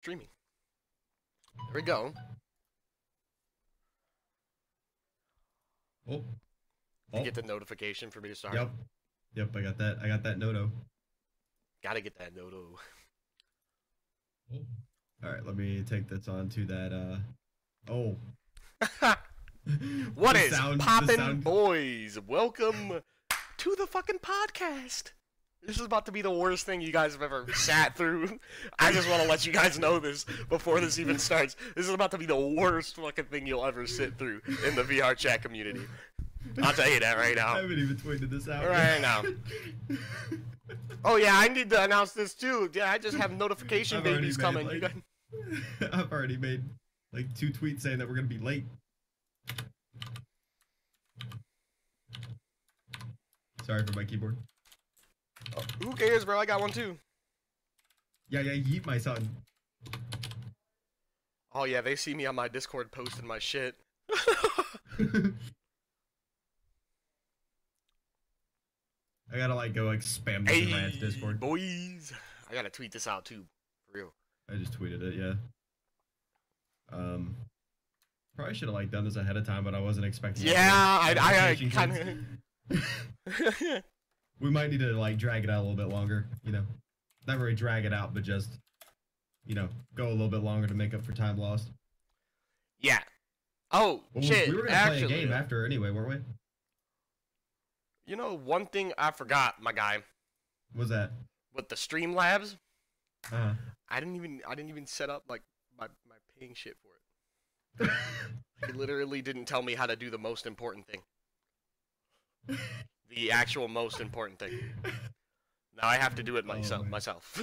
Streaming. There we go. Oh, You get the notification for me to start. Yep. I got that. I got that noto. Gotta get that noto. Oh. All right, let me take this on to that. Oh. What is poppin', boys? Welcome to the fucking podcast. This is about to be the worst thing you guys have ever sat through. I just want to let you guys know this before this even starts. This is about to be the worst fucking thing you'll ever sit through in the VR chat community. I'll tell you that right now. I haven't even tweeted this out. Right now. Oh yeah, I need to announce this too. Yeah, I just have notification babies coming. Like, I've already made like 2 tweets saying that we're gonna be late. Sorry for my keyboard. Oh, who cares, bro? I got one too. Yeah, yeet my son. Oh yeah, they see me on my Discord posting my shit. I gotta like go like spam the rants Discord. Boys, I gotta tweet this out too, for real. I just tweeted it, yeah. Probably should have like done this ahead of time, but I wasn't expecting. Yeah, I kind of. We might need to like drag it out a little bit longer, you know. Not really drag it out, but just, you know, go a little bit longer to make up for time lost. Yeah. Oh shit! We were gonna play a game after anyway, weren't we? You know, one thing I forgot, my guy. What's that? With the Streamlabs. Uh-huh. I didn't even set up like my paying shit for it. He literally didn't tell me how to do the most important thing. The actual most important thing. Now I have to do it myself.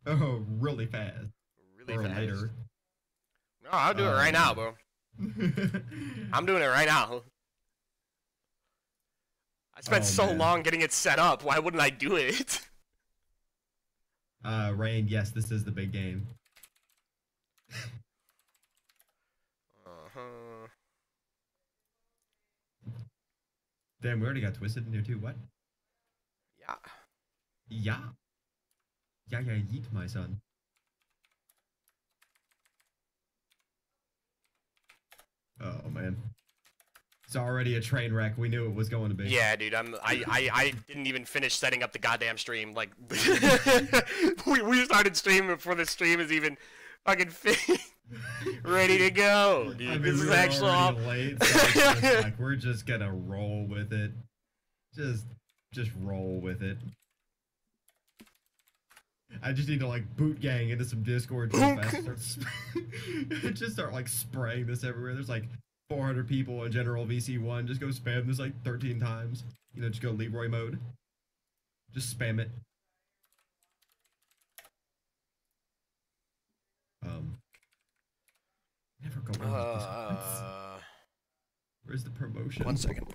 Oh, really fast. Really fast. Later. No, I'll do it right now, bro. I'm doing it right now. I spent so long getting it set up. Why wouldn't I do it? Rain, yes, this is the big game. Damn, we already got Twisted in here too. What? Yeah. Yeah. Yeah, yeet, my son. Oh man. It's already a train wreck. We knew it was going to be. Yeah, dude. I didn't even finish setting up the goddamn stream. Like, we started streaming before the stream is even fucking ready to go, dude. I mean, this is actually late. So like we're just gonna roll with it. Just roll with it. I just need to like boot gang into some Discord just start like spraying this everywhere. There's like 400 people in general VC1. Just go spam this like 13 times. You know, just go Leroy mode. Just spam it. Never go wrong with this. Where's the promotion? 1 second.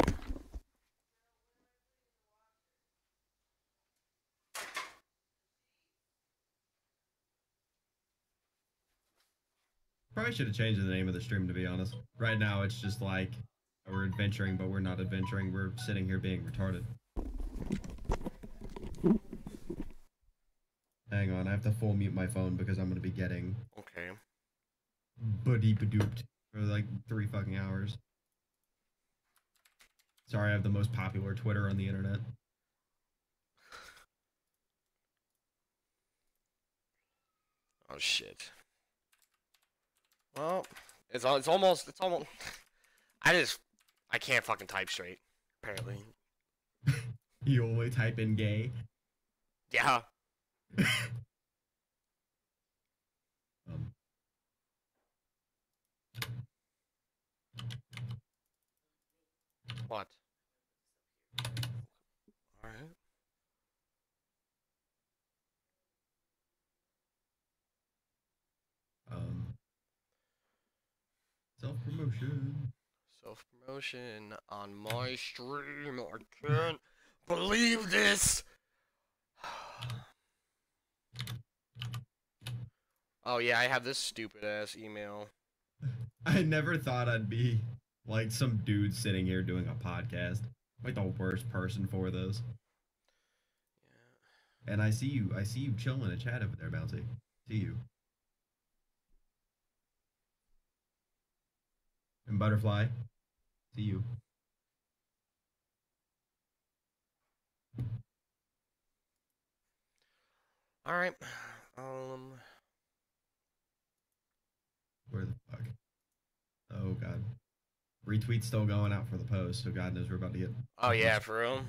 Probably should have changed the name of the stream, to be honest. Right now, it's just like we're adventuring, but we're not adventuring. We're sitting here being retarded. Hang on, I have to full mute my phone because I'm gonna be getting buddy badooped for like 3 fucking hours. Sorry, I have the most popular Twitter on the internet. Oh shit. Well, it's almost. I can't fucking type straight. Apparently. You only type in gay. Yeah. What? All right. Self-promotion. Self-promotion on my stream. I can't believe this. Oh yeah, I have this stupid ass email. I never thought I'd be like some dude sitting here doing a podcast. Like the worst person for those. Yeah. And I see you chilling in a chat over there, Bouncy. See you. butterfly. See you. All right. Where the fuck? Oh god. Retweet's still going out for the post, so God knows we're about to get. Oh yeah, for real.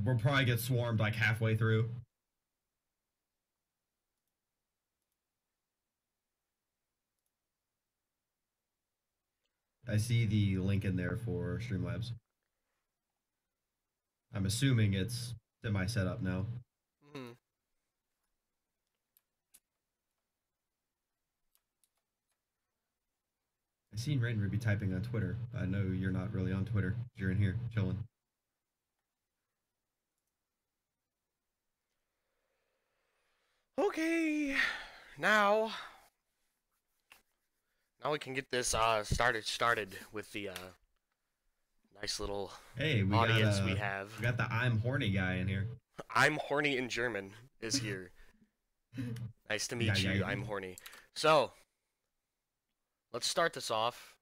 We'll probably get swarmed like halfway through. I see the link in there for Streamlabs. I'm assuming it's semi set up now. Hmm. I seen Rain Ruby typing on Twitter. I know you're not really on Twitter. You're in here chilling. Okay, now we can get this started with the nice little Hey, audience we have. We got the I'm horny guy in here. I'm horny in German is here. Nice to meet Yeah, you. yeah. I'm horny. So, let's start this off.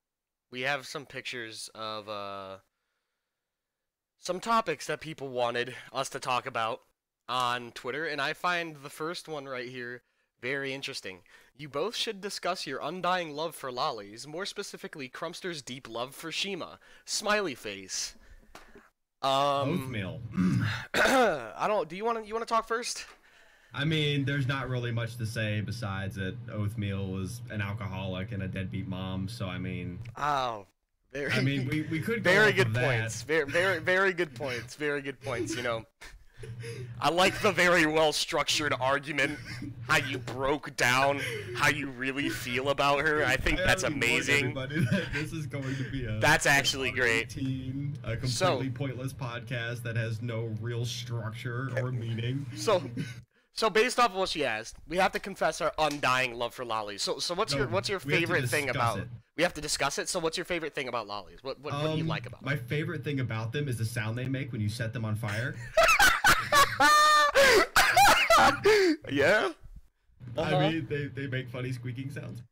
We have some pictures of some topics that people wanted us to talk about on Twitter, and I find the first one right here very interesting. You both should discuss your undying love for lollies, more specifically Crumpster's deep love for Shima. Smiley face. Oatmeal. I don't. Do you want to talk first? I mean, there's not really much to say besides that Oathmeal was an alcoholic and a deadbeat mom. So I mean, Oh, very. I mean, we could go very off good of that. points. Very good points. Very good points. You know, I like the very well structured argument. How you broke down how you really feel about her. I think that's already warned amazing. everybody that this is going to be a. That's actually great. A completely So- pointless podcast that has no real structure or meaning. So based off of what she asked, we have to confess our undying love for lollies. So what's No, your we have to favorite thing discuss about? it. We have to discuss it. So what's your favorite thing about lollies? What do you like about them? My favorite thing about them is the sound they make when you set them on fire. Yeah. I mean, they make funny squeaking sounds.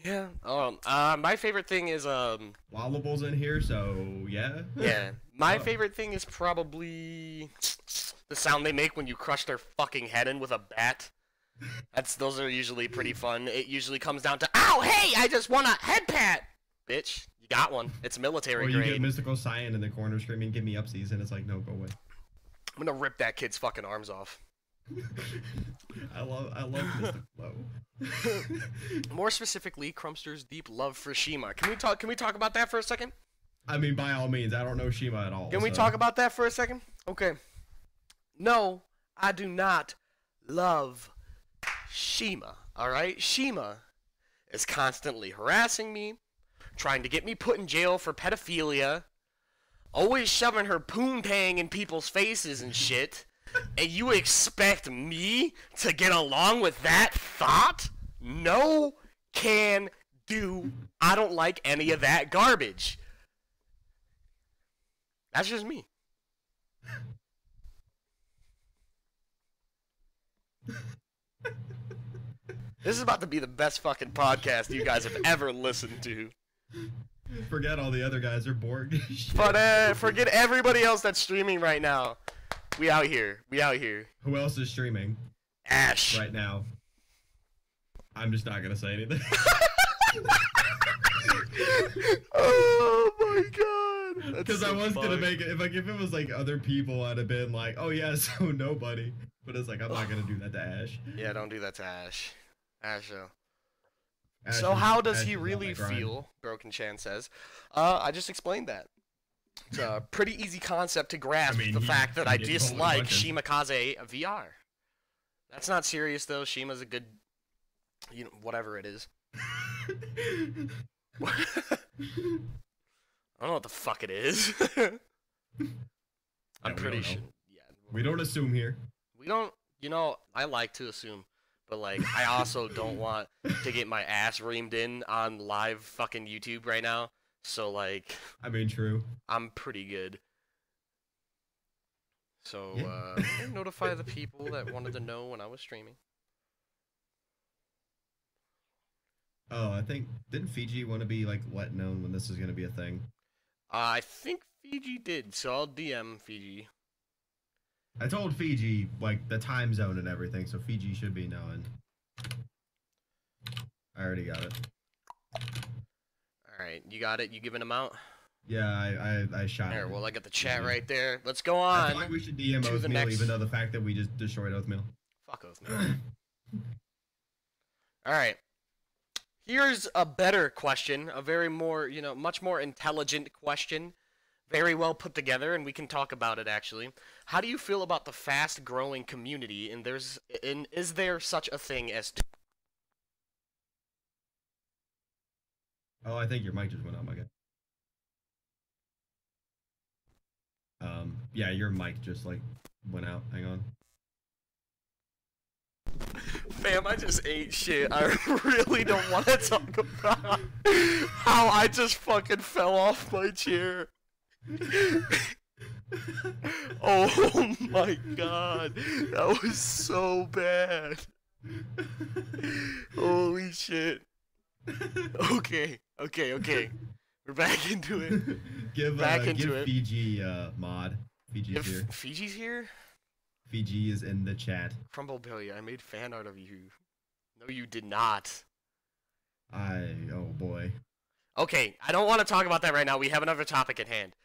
Yeah. My favorite thing is Lollable's in here, so yeah. yeah. My Oh. favorite thing is probably the sound they make when you crush their fucking head in with a bat. Those are usually pretty fun. It usually comes down to, ow, hey, I just want a head pat, bitch. You got one. It's military Or you grade. get Mystical Cyan in the corner screaming, "Give me upsies," and it's like, no, go away. I'm gonna rip that kid's fucking arms off. I love Mystic Flow. More specifically, Crumpster's deep love for Shima. Can we talk about that for a second? I mean, by all means, I don't know Shima at all. Can we so- talk about that for a second? Okay. No, I do not love Shima. All right? Shima is constantly harassing me, trying to get me put in jail for pedophilia, always shoving her poontang in people's faces and shit. And you expect me to get along with that thought? No can do. I don't like any of that garbage. That's just me. This is about to be the best fucking podcast you guys have ever listened to. Forget all the other guys are bored. But forget everybody else that's streaming right now. We out here. We out here. Who else is streaming Ash. right now? I'm just not gonna say anything. Oh my god. Because I was gonna make it if it was like other people, I'd have been like, oh yeah, so nobody. But it's like I'm not gonna do that to Ash. Yeah, don't do that to Ash. Ash, Ash so is- how does Ash he is on really my grind. feel? Broken Chan says. I just explained that. It's a pretty easy concept to grasp, I mean, the he- fact that he I did totally dislike bunch of- Shimakaze VR. That's not serious though. Shima's a good, whatever it is. I don't know what the fuck it is. I'm we pretty don't sure. know. Yeah, We don't assume here. we don't. I like to assume, but like, I also don't want to get my ass reamed in on live fucking YouTube right now. So like, I mean, true. I'm pretty good. So Yeah. I'm gonna notify the people that wanted to know when I was streaming. Oh, I think didn't Fiji want to be like let known when this is gonna be a thing? I think Fiji did, so I'll DM Fiji. I told Fiji like the time zone and everything, so Fiji should be knowing. I already got it. Alright, you got it? You giving them out? Yeah, I shot There, it. well, I got the chat right there. Let's go I on. feel like we should DM to the Oathmeal, next- even though the fact that we just destroyed Oathmeal. Fuck Oathmeal. Alright. Here's a better question, a very more, much more intelligent question. Very well put together, and we can talk about it actually. How do you feel about the fast-growing community, and is there such a thing as... Oh, I think your mic just went out, my guy. Yeah, your mic just like went out. Hang on. Fam, I just ate shit. I really don't want to talk about how I just fucking fell off my chair. Oh my god. That was so bad. Holy shit. Okay. We're back into it. give Fiji mod. Fiji's here. Fiji's here? Fiji is in the chat. Crumble Billy, I made fan art of you. No, you did not. Oh boy. Okay, I don't want to talk about that right now. We have another topic at hand.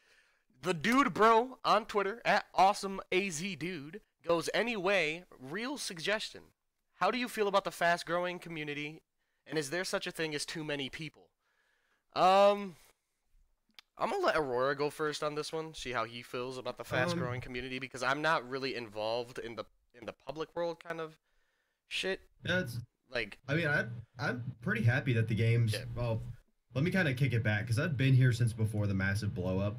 The dude bro on Twitter at AwesomeAZDude goes, anyway, real suggestion. How do you feel about the fast growing community, and is there such a thing as too many people? I'm gonna let Aurora go first on this one, see how he feels about the fast growing community, because I'm not really involved in the public world kind of shit. Yeah, Like, I mean, I'm pretty happy that the game's well. Let me kind of kick it back because I've been here since before the massive blow up.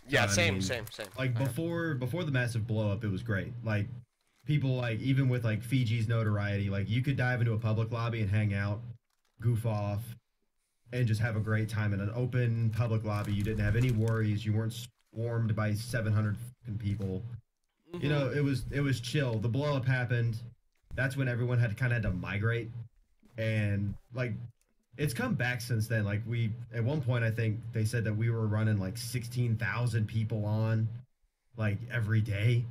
yeah, I mean, same. Like before the massive blow up, it was great. Like people like even with like Fiji's notoriety, like you could dive into a public lobby and hang out, goof off, and just have a great time in an open public lobby. You didn't have any worries. You weren't swarmed by 700 people. Mm-hmm. You know, it was chill. The blow up happened. That's when everyone had to migrate, and like it's come back since then. Like we at one point I think they said that we were running like 16,000 people on like every day.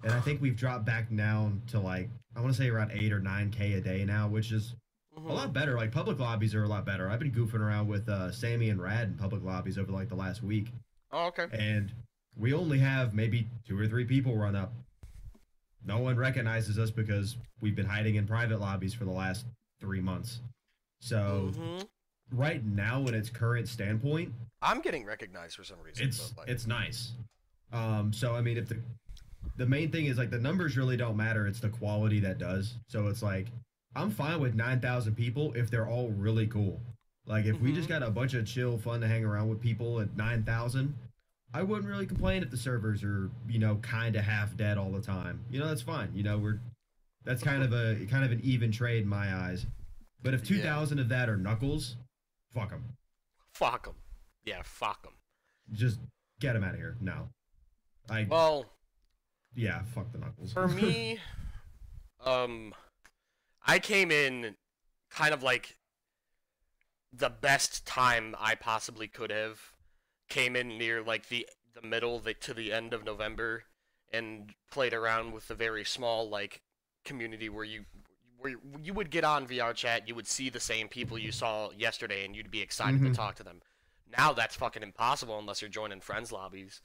And I think we've dropped back now to like I want to say around 8 or 9K a day now, which is a lot better. Like public lobbies are a lot better. I've been goofing around with Sammy and Rad in public lobbies over like the last week. Oh, okay. And we only have maybe 2 or 3 people run up. No one recognizes us because we've been hiding in private lobbies for the last 3 months. So right now, in its current standpoint, I'm getting recognized for some reason. It's nice. So I mean, if the main thing is like the numbers really don't matter, it's the quality that does. So it's like I'm fine with 9,000 people if they're all really cool. Like if we just got a bunch of chill, fun to hang around with people at 9,000, I wouldn't really complain if the servers are, you know, kind of half dead all the time. You know, that's fine. You know, that's kind of an even trade in my eyes. But if 2,000 of that are Knuckles, fuck them. Fuck them. Yeah, fuck them. Just get them out of here. No. Yeah, fuck the Knuckles. For me, I came in kind of like the best time I possibly could have. Came in near like the middle to the end of November and played around with the very small like community where you would get on VR chat, you would see the same people you saw yesterday and you'd be excited to talk to them. Now that's fucking impossible unless you're joining friends lobbies.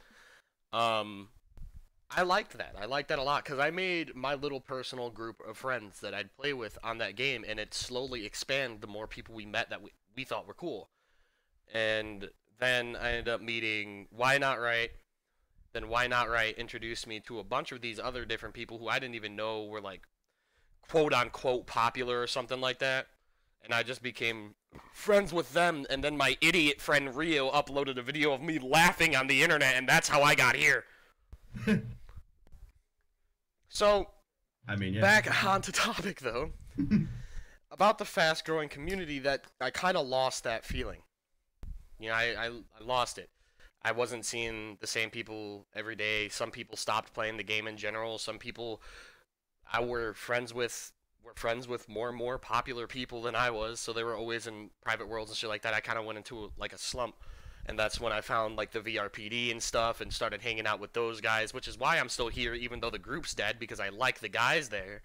I liked that. I liked that a lot because I made my little personal group of friends that I'd play with on that game, and it slowly expanded the more people we met that we thought were cool. And then I ended up meeting Why Not Right. Then Why Not Right introduced me to a bunch of these other different people who I didn't even know were like quote-unquote popular or something like that. And I just became friends with them, and then my idiot friend Rio uploaded a video of me laughing on the internet, and that's how I got here. So, I mean, yeah. Back onto topic, though. About the fast-growing community, that I kind of lost that feeling. You know, I lost it. I wasn't seeing the same people every day. Some people stopped playing the game in general. Some people I were friends with were friends with more and more popular people than I was, so they were always in private worlds and shit like that. I kind of went into like a slump, and that's when I found like the VRPD and stuff, and started hanging out with those guys, which is why I'm still here, even though the group's dead, because I like the guys there.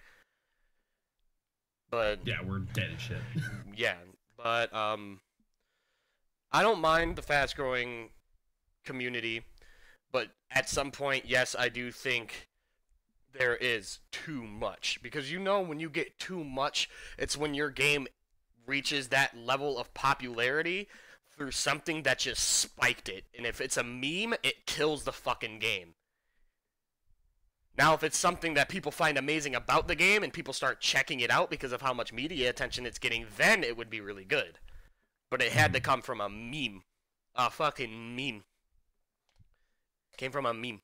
But Yeah, we're dead as shit. yeah, but I don't mind the fast-growing community, but at some point, yes, I do think there is too much, because you know when you get too much, it's when your game reaches that level of popularity through something that just spiked it, and if it's a meme, it kills the fucking game. Now, if it's something that people find amazing about the game and people start checking it out because of how much media attention it's getting, then it would be really good. But it had to come from a meme. A fucking meme. Came from a meme.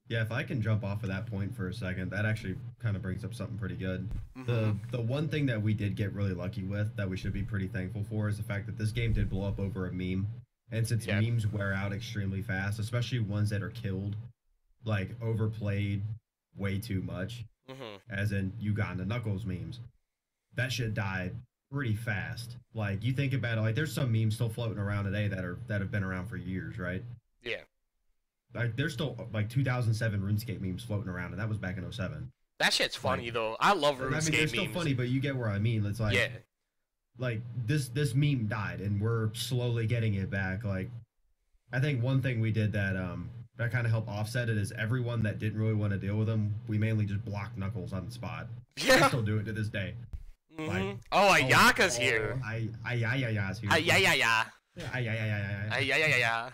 Yeah, if I can jump off of that point for a second, that actually kind of brings up something pretty good. The one thing that we did get really lucky with that we should be pretty thankful for is the fact that this game did blow up over a meme. And since memes wear out extremely fast, especially ones that are killed, like overplayed way too much, as in Uganda Knuckles memes, that shit died pretty fast. Like, you think about it, like there's some memes still floating around today that have been around for years, right? Yeah. Like, there's still like 2007 RuneScape memes floating around, and that was back in 07. That shit's funny, though. I love RuneScape memes. They're still funny, but you get where I mean. It's like, like this meme died, and we're slowly getting it back. Like, I think one thing we did that kind of helped offset it is everyone that didn't really want to deal with them, we mainly just blocked Knuckles on the spot. Yeah. I still do it to this day. Like, Ayaka's here. Ayaya's here. Ayayaya. Ayayaya.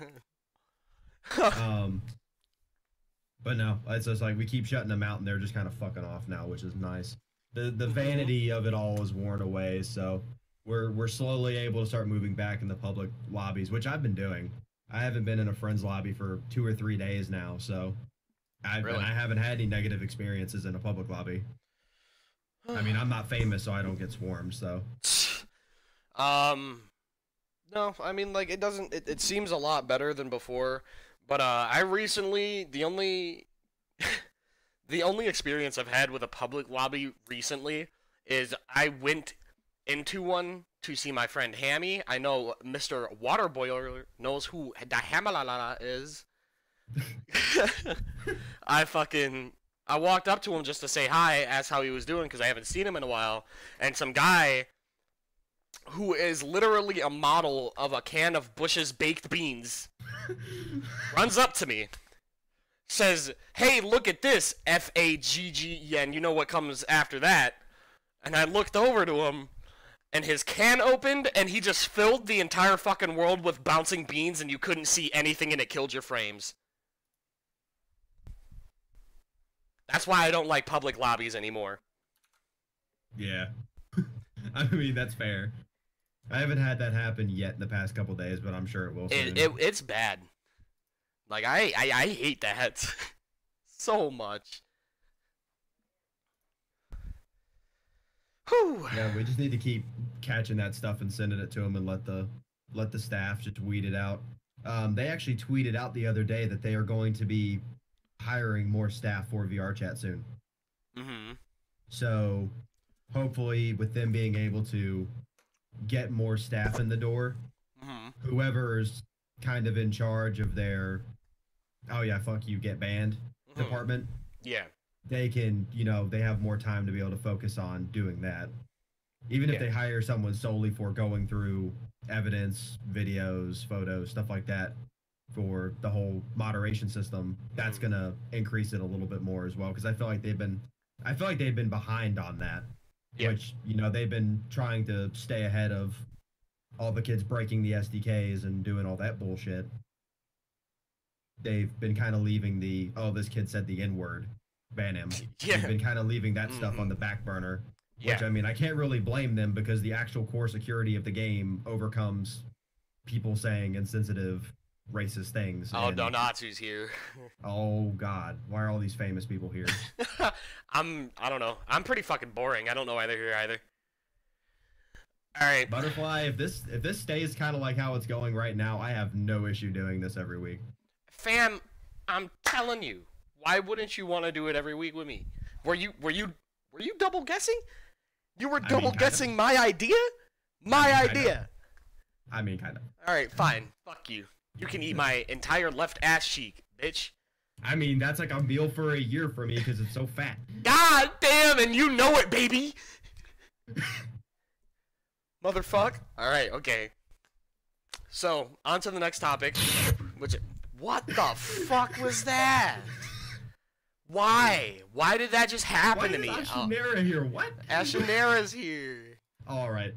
But no, it's just like we keep shutting them out, and they're just kind of fucking off now, which is nice. The vanity of it all is worn away, so we're slowly able to start moving back in the public lobbies, which I've been doing. I haven't been in a friend's lobby for 2 or 3 days now, so I haven't had any negative experiences in a public lobby. I mean, I'm not famous, so I don't get swarmed, so. No, I mean, like, it seems a lot better than before, but, I recently, the only experience I've had with a public lobby recently is I went into one to see my friend Hammy. I know Mr. Waterboiler knows who the Hamalala is. I walked up to him just to say hi, ask how he was doing, because I haven't seen him in a while, and some guy who is literally a model of a can of Bush's baked beans runs up to me, says, "Hey, look at this, F-A-G-G-E-N, you know what comes after that?" And I looked over to him, and his can opened, and he just filled the entire fucking world with bouncing beans, and you couldn't see anything, and it killed your frames. That's why I don't like public lobbies anymore. Yeah. I mean, that's fair. I haven't had that happen yet in the past couple days, but I'm sure it will soon. It's bad. Like, I hate that so much. Whew. Yeah, we just need to keep catching that stuff and sending it to them and let the staff just weed it out. They actually tweeted out the other day that they are going to be hiring more staff for VR chat soon. So hopefully with them being able to get more staff in the door, whoever's kind of in charge of their "oh yeah, fuck you, get banned" department, they can, they have more time to be able to focus on doing that. Even if they hire someone solely for going through evidence, videos, photos, stuff like that, for the whole moderation system, that's gonna increase it a little bit more as well, because I feel like they've been behind on that. Which, they've been trying to stay ahead of all the kids breaking the SDKs and doing all that bullshit. They've been kind of leaving the, "oh, this kid said the N-word, ban him." They've been kind of leaving that stuff on the back burner. Which, I mean, I can't really blame them, because the actual core security of the game overcomes people saying insensitive, racist things. Oh, Donatsu's here. Oh, God. Why are all these famous people here? I don't know. I'm pretty fucking boring. I don't know why they're here either. Alright. Butterfly, if this stays kind of like how it's going right now, I have no issue doing this every week. Fam, I'm telling you. Why wouldn't you want to do it every week with me? Were you Were you double guessing? You were I mean, double kind of. guessing my idea? My kind of. idea. I mean, kind of. Alright, fine. Fuck you. You can eat my entire left ass cheek, bitch. I mean, that's like a meal for a year for me because it's so fat. God damn, and you know it, baby! Motherfuck. Alright, okay. So, on to the next topic. What the fuck was that? Why? Why did that just happen to me? Why is Ashanera here? What? Ashanera's here. Alright.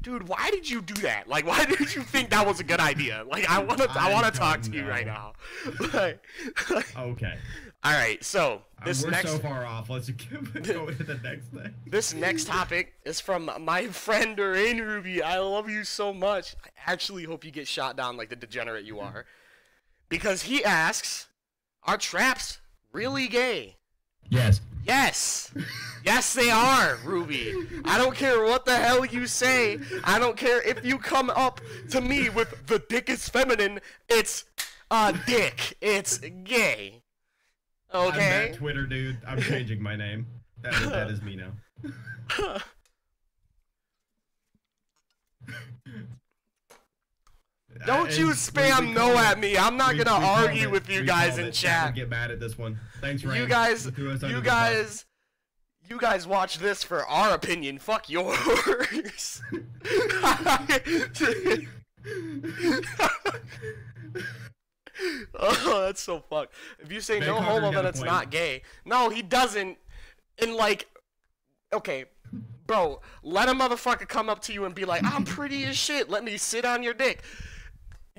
Dude, why did you do that? Like, why did you think that was a good idea? Like, I wanna talk to you right now. Okay. All right, so We're so far off. Let's go to the next thing. This next topic is from my friend Rain Ruby. I love you so much. I actually hope you get shot down like the degenerate you are, because he asks, "Are traps really gay?" Yes. Yes. Yes, they are, Ruby. I don't care what the hell you say. I don't care if you come up to me with "the dick is feminine." It's a dick. It's gay. Okay. I'm that Twitter dude. I'm changing my name. That is me now. Don't you spam no at me. I'm not gonna argue with you guys in chat. Get mad at this one. Thanks, Rain. You guys watch this for our opinion. Fuck yours. Oh, that's so fucked. If you say no homo, then it's not gay. No, he doesn't. And like, okay, bro, let a motherfucker come up to you and be like, "I'm pretty as shit. Let me sit on your dick."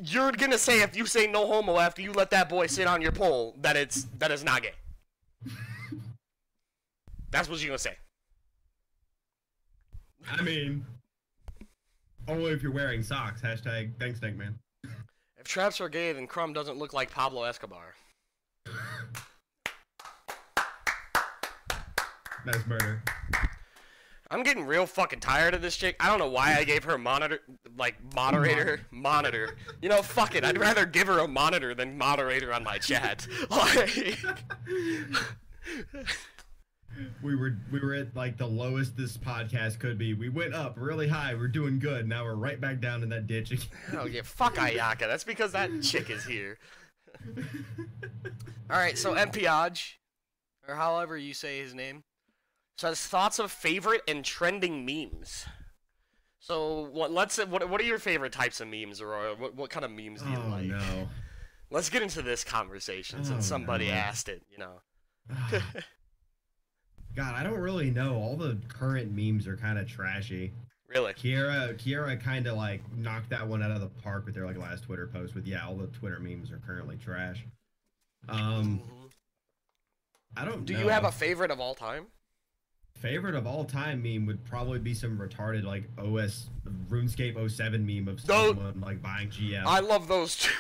You're gonna say, if you say no homo after you let that boy sit on your pole, that is not gay. That's what you're gonna say. I mean, only if you're wearing socks. Hashtag thanks, Dank Man. If traps are gay, then Crumb doesn't look like Pablo Escobar. Nice murder. I'm getting real fucking tired of this chick. I don't know why I gave her moderator. You know, fuck it. I'd rather give her a monitor than moderator on my chat. Like, we were at like the lowest this podcast could be. We went up really high. We're doing good. Now we're right back down in that ditch again. Oh yeah, fuck Ayaka. That's because that chick is here. All right, so Mpiaj, or however you say his name, says thoughts of favorite and trending memes. So what are your favorite types of memes, or what kind of memes do you like? No. Let's get into this conversation since somebody asked it, you know. God, I don't really know. All the current memes are kind of trashy. Really? Kiera kind of like knocked that one out of the park with their like last Twitter post with, yeah, all the Twitter memes are currently trash. I don't know. Do you have a favorite of all time? Favorite of all time meme would probably be some retarded like RuneScape 07 meme of someone like buying GM. I love those too.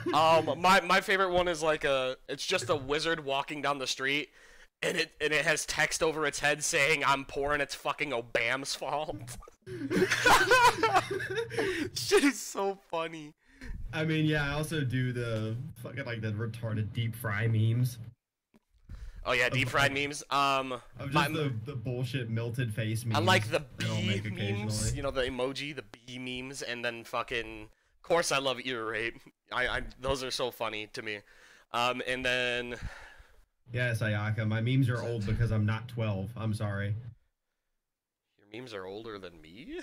My favorite one is like it's just a wizard walking down the street, and it has text over its head saying, "I'm poor and it's fucking Obam's fault." Shit is so funny. I mean, yeah, I also do the fucking like the retarded deep fry memes. Oh yeah, deep fried memes. Of just the bullshit melted face memes. I like the bee memes. You know, the emoji, the bee memes, and then fucking. Of course, I love ear rape. Those are so funny to me. And then. Yes, Ayaka, my memes are old because I'm not 12. I'm sorry. Your memes are older than me?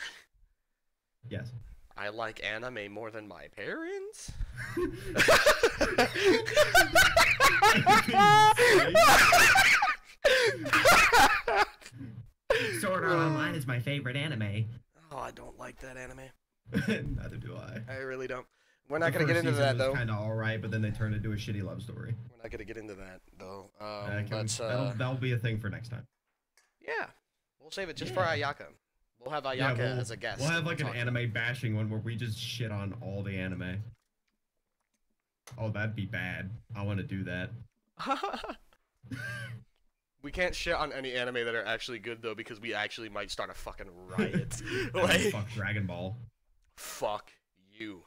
Yes. I like anime more than my parents? Sword Art Online is my favorite anime. Oh, I don't like that anime. Neither do I. I really don't. We're not gonna get into that though. Kind of alright, but then they turned into a shitty love story. We're not gonna get into that though. That'll be a thing for next time. Yeah, we'll save it just for Ayaka. We'll have Ayaka as a guest. We'll have like an anime bashing one where we just shit on all the anime. Oh, that'd be bad. I want to do that. We can't shit on any anime that are actually good though, because we actually might start a fucking riot. Like, fuck Dragon Ball. Fuck you.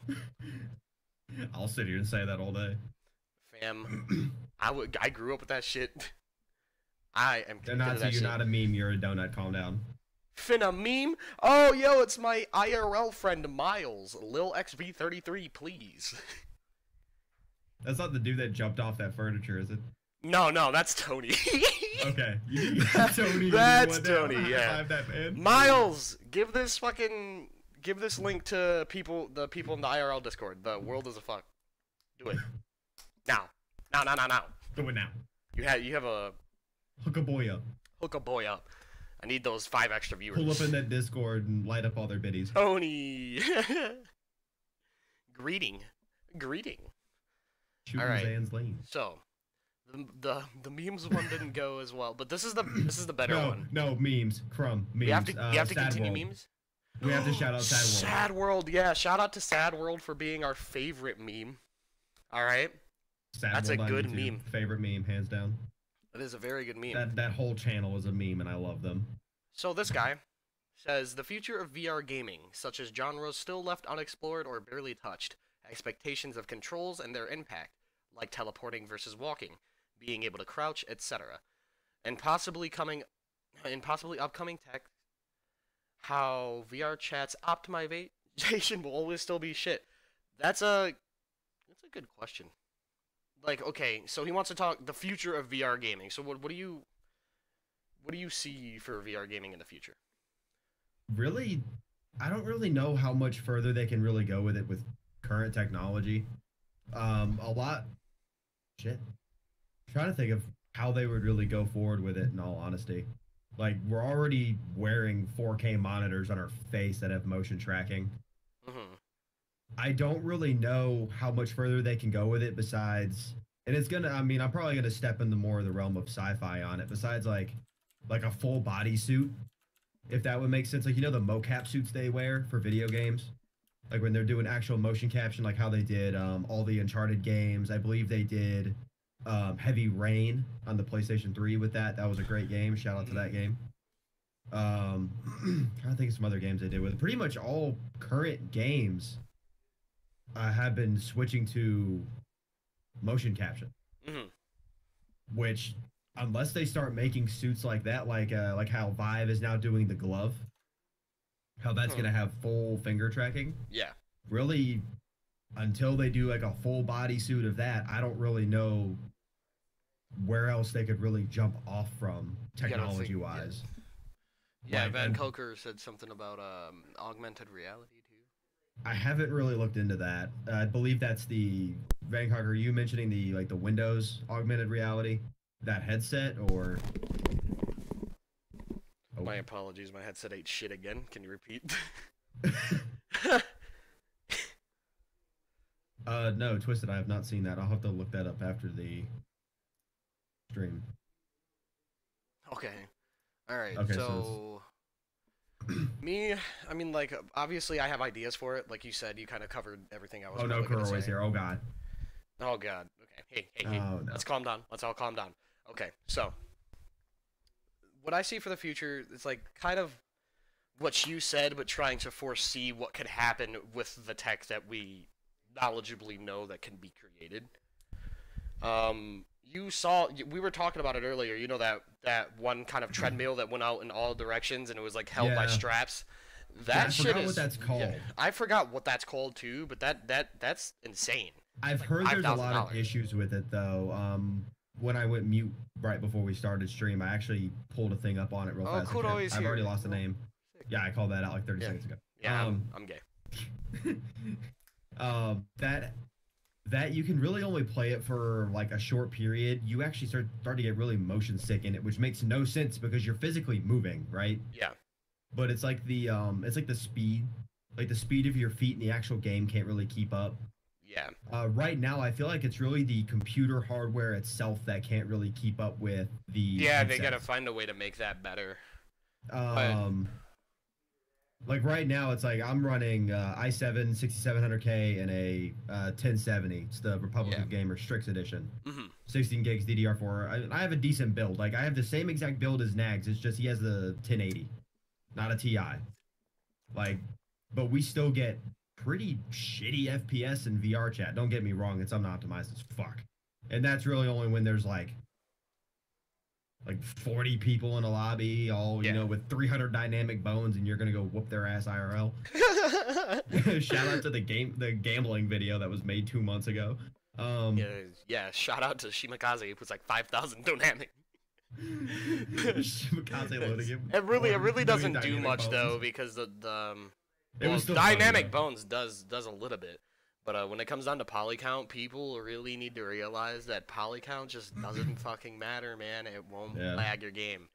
I'll sit here and say that all day. Fam, I grew up with that shit. I am They're committed not to so that you're shit. not a meme, you're a donut. Calm down. Finna meme? Oh, yo, it's my IRL friend Miles. Lil XV33, please. That's not the dude that jumped off that furniture, is it? No, that's Tony. Okay. You got Tony. That's you know what, Tony, high yeah. five that man. Miles, give this link to the people in the IRL Discord. The world is a fuck. Do it. Now. Do it now. You have a Hook a boy up. hook a boy up. I need those 5 extra viewers. Pull up in that Discord and light up all their biddies. Tony. Greeting. Shooting All right. Zan's lane. So, the memes one didn't go as well, but this is the better one. No, memes. Crumb. Memes. We have to Sad continue World. memes. We have to shout out Sad World. Sad World, yeah. Shout out to Sad World for being our favorite meme. All right, Sad that's a World on good YouTube. meme. Favorite meme, hands down. It is a very good meme. That whole channel is a meme, and I love them. So this guy says the future of VR gaming, such as genres still left unexplored or barely touched, expectations of controls and their impact, like teleporting versus walking, being able to crouch, etc., and possibly upcoming tech, how VR chat's optimization will always still be shit. That's a good question. Like, okay, so he wants to talk the future of VR gaming. So what do you see for VR gaming in the future? Really, I don't really know how much further they can really go with it with current technology. A lot. Shit. I'm trying to think of how they would really go forward with it. In all honesty, like we're already wearing 4K monitors on our face that have motion tracking. Mm-hmm. I don't really know how much further they can go with it besides, and it's gonna, I mean, I'm probably gonna step into more of the realm of sci-fi on it, besides like a full body suit, if that would make sense. Like, you know, the mocap suits they wear for video games, like when they're doing actual motion caption, like how they did all the Uncharted games. I believe they did Heavy Rain on the PlayStation 3 with that. That was a great game. Shout out to that game. Trying to think of some other games they did with it. Pretty much all current games have been switching to motion caption, which, unless they start making suits like that, like how Vive is now doing the glove, how that's gonna have full finger tracking. Yeah. Really, until they do like a full body suit of that, I don't really know where else they could really jump off from technology wise. Yeah, Like, Van and- Coker said something about augmented reality too. I haven't really looked into that. I believe that's the Bangkok. Are you mentioning the Windows augmented reality, that headset, or? Oh. My apologies, my headset ate shit again. Can you repeat? No, Twisted. I have not seen that. I'll have to look that up after the stream. Okay. All right. Okay, So me, I mean, like, obviously, I have ideas for it. Like you said, you kind of covered everything I was. Oh no, probably gonna Kuroi's say. here. Oh god. Oh god. Okay. Hey. Oh, no. Let's calm down. Let's all calm down. Okay. So, what I see for the future is like kind of what you said, but trying to foresee what could happen with the tech that we knowledgeably know that can be created. You saw, we were talking about it earlier. You know that one kind of treadmill that went out in all directions and it was like held by Yeah. straps. That Yeah, I shit forgot is. what that's called. Yeah, I forgot what that's called too, but that's insane. I've Like heard there's a lot of $5,000. issues with it though. When I went mute right before we started stream, I actually pulled a thing up on it real Oh, fast. Kudo Okay, is I've here. already lost the name. Sick. Yeah, I called that out like 30 Yeah. seconds ago. Yeah, I'm gay. That you can really only play it for like a short period. You actually start to get really motion sick in it, which makes no sense because you're physically moving, right? Yeah. But it's like the speed, like the speed of your feet in the actual game can't really keep up. Yeah. Right now, I feel like it's really the computer hardware itself that can't really keep up with the. Yeah, they gotta headsets. find a way to make that better. Like right now, it's like I'm running i7 6700K and a 1070. It's the Republic of Gamers Strix Edition. 16 gigs DDR4. I have a decent build. Like I have the same exact build as Nags. It's just he has the 1080, not a Ti. Like, but we still get pretty shitty FPS in VR chat. Don't get me wrong, it's unoptimized as fuck. And that's really only when there's like like 40 people in a lobby, all you Yeah. know, with 300 dynamic bones, and you're gonna go whoop their ass IRL. Shout out to the gambling video that was made 2 months ago. Yeah. Shout out to Shimakaze. It was like 5,000 dynamic. Shimakaze loading it. It really doing doesn't do dynamic much bones. though, because the It well, was still funny, dynamic though. bones does a little bit, but when it comes down to poly count, people really need to realize that poly count just doesn't fucking matter, man. It won't Yeah. lag your game.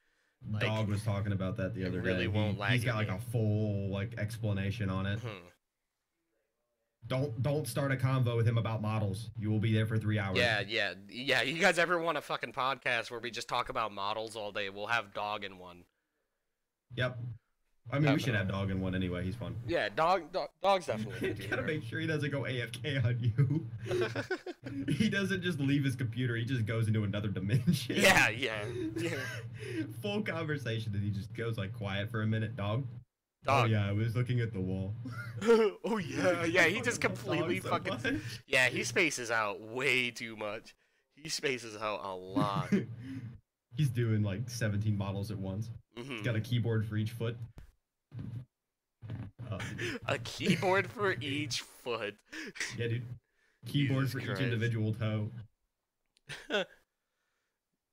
Like, Dog was talking about that the other day. really won't lag He's got your like game. a full like explanation on it. hmm. Don't start a convo with him about models. You will be there for 3 hours. Yeah. You guys ever want a fucking podcast where we just talk about models all day? We'll have Dog in one. Yep. I mean, we should have Dog in one anyway. He's fun. Yeah, Dog's definitely. You gotta make sure he doesn't go AFK on you. He doesn't just leave his computer. He just goes into another dimension. Yeah. Full conversation, and he just goes like quiet for a minute. Dog. Dog. Oh yeah, I was looking at the wall. Oh yeah. He just I love completely Dog so fucking. much. Yeah, he spaces out way too much. He spaces out a lot. He's doing like 17 models at once. Mhm. He's got a keyboard for each foot. A keyboard for each foot. Yeah, dude. Keyboard Jesus for Christ. each individual toe.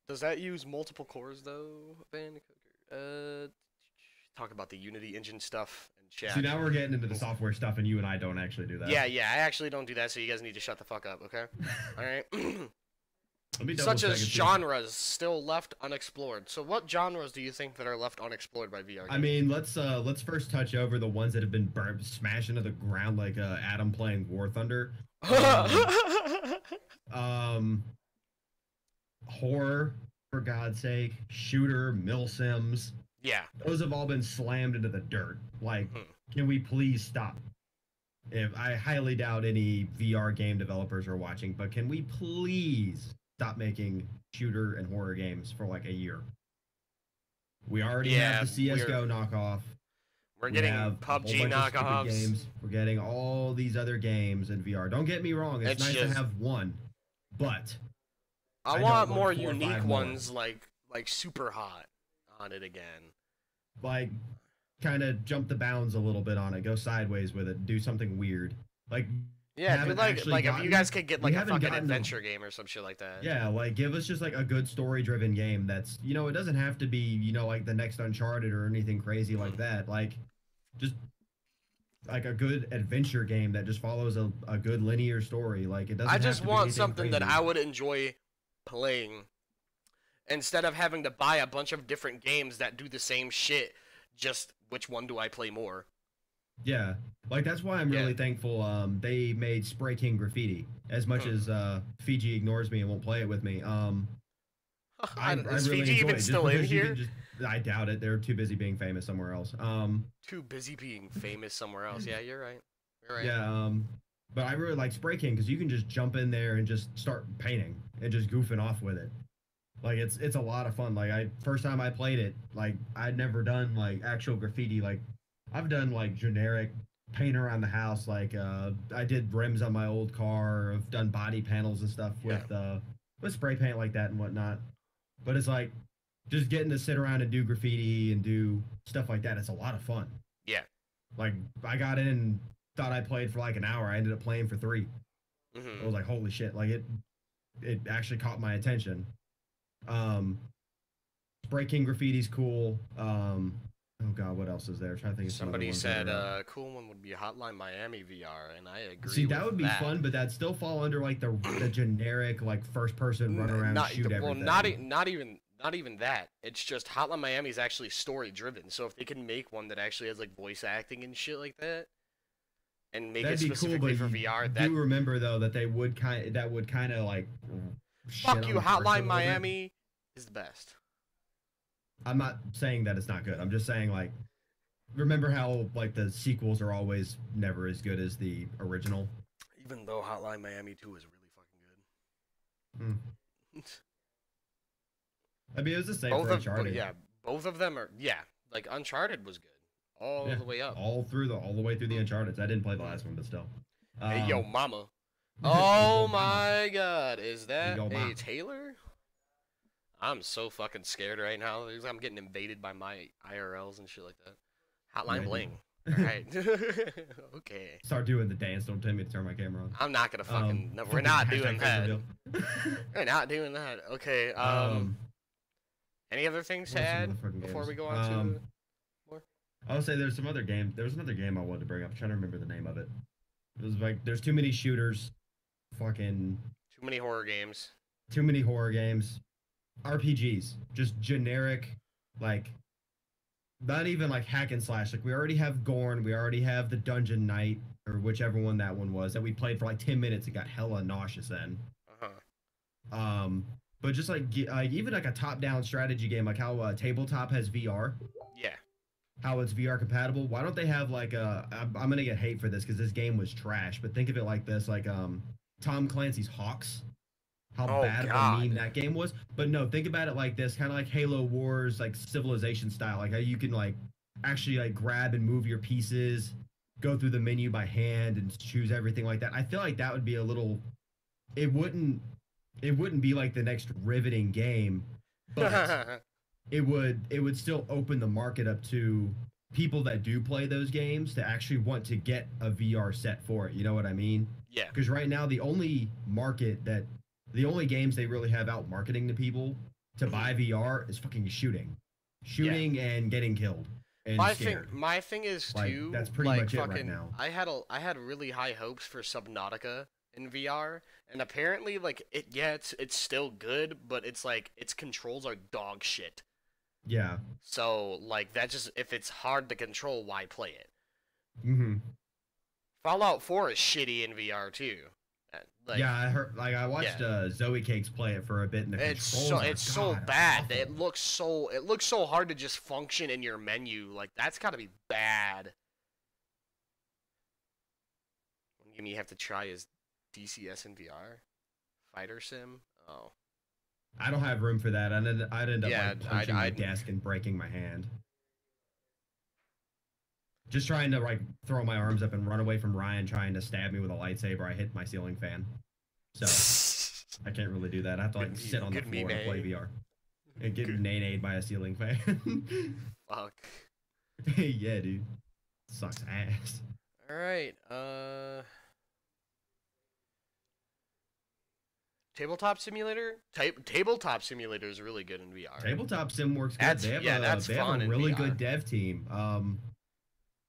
Does that use multiple cores though, Van? Talk about the Unity engine stuff and chat. See, now we're getting into the software stuff, and you and I don't actually do that. Yeah, I actually don't do that, so you guys need to shut the fuck up, okay? All right. Let me Such double as check and see. genres still left unexplored. So, what genres do you think that are left unexplored by VR games? I mean, let's first touch over the ones that have been burnt, smashed into the ground, like Adam playing War Thunder. Horror, for God's sake, shooter, milsims. yeah. Those have all been slammed into the dirt. Like, Hmm. can we please stop? If I highly doubt any VR game developers are watching, but can we please stop making shooter and horror games for like a year? We already Yeah, have the CS:GO knockoff. We're We getting have a whole PUBG bunch of stupid knockoffs. games. We're getting all these other games in VR. Don't get me wrong; it's It's nice just- to have one, but I I want don't more want 4 or 5 unique more. ones, like super hot on it again. like kind of jump the bounds a little bit on it. Go sideways with it. Do something weird. Like Yeah, haven't dude, like actually if you gotten- guys could get we like a haven't fucking gotten the- adventure game or some shit like that. yeah, like give us just like a good story-driven game. That's it doesn't have to be like the next Uncharted or anything crazy like that. Like just like a good adventure game that just follows a good linear story. Like it doesn't. I have just to be want anything something that crazy. I would enjoy playing instead of having to buy a bunch of different games that do the same shit. Just which one do I play more? Yeah, like that's why I'm Yeah. really thankful. They made Spray King Graffiti. As much as Fiji ignores me and won't play it with me. I Is really Fiji enjoy even it, just still in because you here? can I doubt it. They're too busy being famous somewhere else. Too busy being famous somewhere else. Yeah, you're right. You're right. Yeah. But I really like Spray King because you can just jump in there and just start painting and just goofing off with it. Like it's a lot of fun. Like first time I played it, like I'd never done like actual graffiti. Like I've done like generic paint around the house. Like I did rims on my old car. I've done body panels and stuff with spray paint like that and whatnot. But it's like just getting to sit around and do graffiti and do stuff like that. It's a lot of fun. Yeah. Like I got in and thought I played for like an hour. I ended up playing for 3. Mhm. I was like, holy shit! Like it actually caught my attention. Spray King Graffiti's cool. Oh god, what else is there? I'm trying to think of some other Somebody ones said that are- cool one would be Hotline Miami VR, and I agree. See, that with would be fun, but that'd still fall under like the generic like first person run around and shoot well, everything. not even that. It's just Hotline Miami is actually story driven. So if they can make one that actually has like voice acting and shit like that, and make That'd it be cool, specifically but for you VR, do remember though that they would kind of like shit fuck on you, the first one a Hotline little bit. Miami is the best. I'm not saying that it's not good. I'm just saying like remember how like the sequels are always never as good as the original. Even though Hotline Miami 2 is really fucking good. I mean, it was the same both for of Uncharted. yeah, both of them are like Uncharted was good all Yeah, the way up. all the way through the Uncharted. I didn't play the last one, but still. Hey yo, mama. Oh Yo, mama. my god, is that Yo, a mama. Taylor? I'm so fucking scared right now. I'm getting invaded by my IRLs and shit like that. Hotline Yeah, bling. Alright. Okay. Start doing the dance. Don't tell me to turn my camera on. I'm not gonna fucking. No, we're fucking not hashtag doing face that. reveal. We're not doing that. Okay. Any other things to what are some add other fucking before games? we go on to more? I would say there's some other game. There was another game I wanted to bring up. I'm trying to remember the name of it. It was like there's too many shooters, fucking Too many horror games. too many horror games, RPGs, just generic, like not even like hack and slash. Like we already have Gorn, we already have the Dungeon Knight or whichever one that one was that we played for like 10 minutes and got hella nauseous in. But just like even like a top-down strategy game, like how Tabletop has VR. Yeah. How it's VR compatible. Why don't they have like I'm gonna get hate for this because this game was trash, but think of it like this, like Tom Clancy's Hawks. How bad of a meme that game was. But no, think about it like this, kind of like Halo Wars, like Civilization style, like how you can like actually like grab and move your pieces, go through the menu by hand and choose everything like that. I feel like that would be a little. It wouldn't be like the next riveting game, but it would still open the market up to people that do play those games to actually want to get a VR set for it. You know what I mean? Yeah. Because right now the only games they really have out marketing to people to buy VR is fucking shooting and getting killed. And my thing is too. That's pretty like, much fucking, it right now. I had really high hopes for Subnautica in VR, and apparently like it's still good, but it's like its controls are dog shit. Yeah. So like that just if it's hard to control, why play it? Mm-hmm. Fallout 4 is shitty in VR too. Like, yeah, I heard. Like I watched Zoe Cakes play it for a bit, and it's so bad. It looks so hard to just function in your menu. Like that's got to be bad. One game you have to try is DCS in VR, Fighter Sim. Oh, I don't have room for that. I'd end up like punching my desk and breaking my hand. Just trying to like throw my arms up and run away from Ryan trying to stab me with a lightsaber. I hit my ceiling fan, so I can't really do that. I have to like sit on the floor and play VR and get nay-nayed by a ceiling fan. Fuck. Yeah, dude, sucks ass. All right. Tabletop Simulator? Tabletop Simulator is really good in VR. Tabletop Sim works good. They have a really good dev team.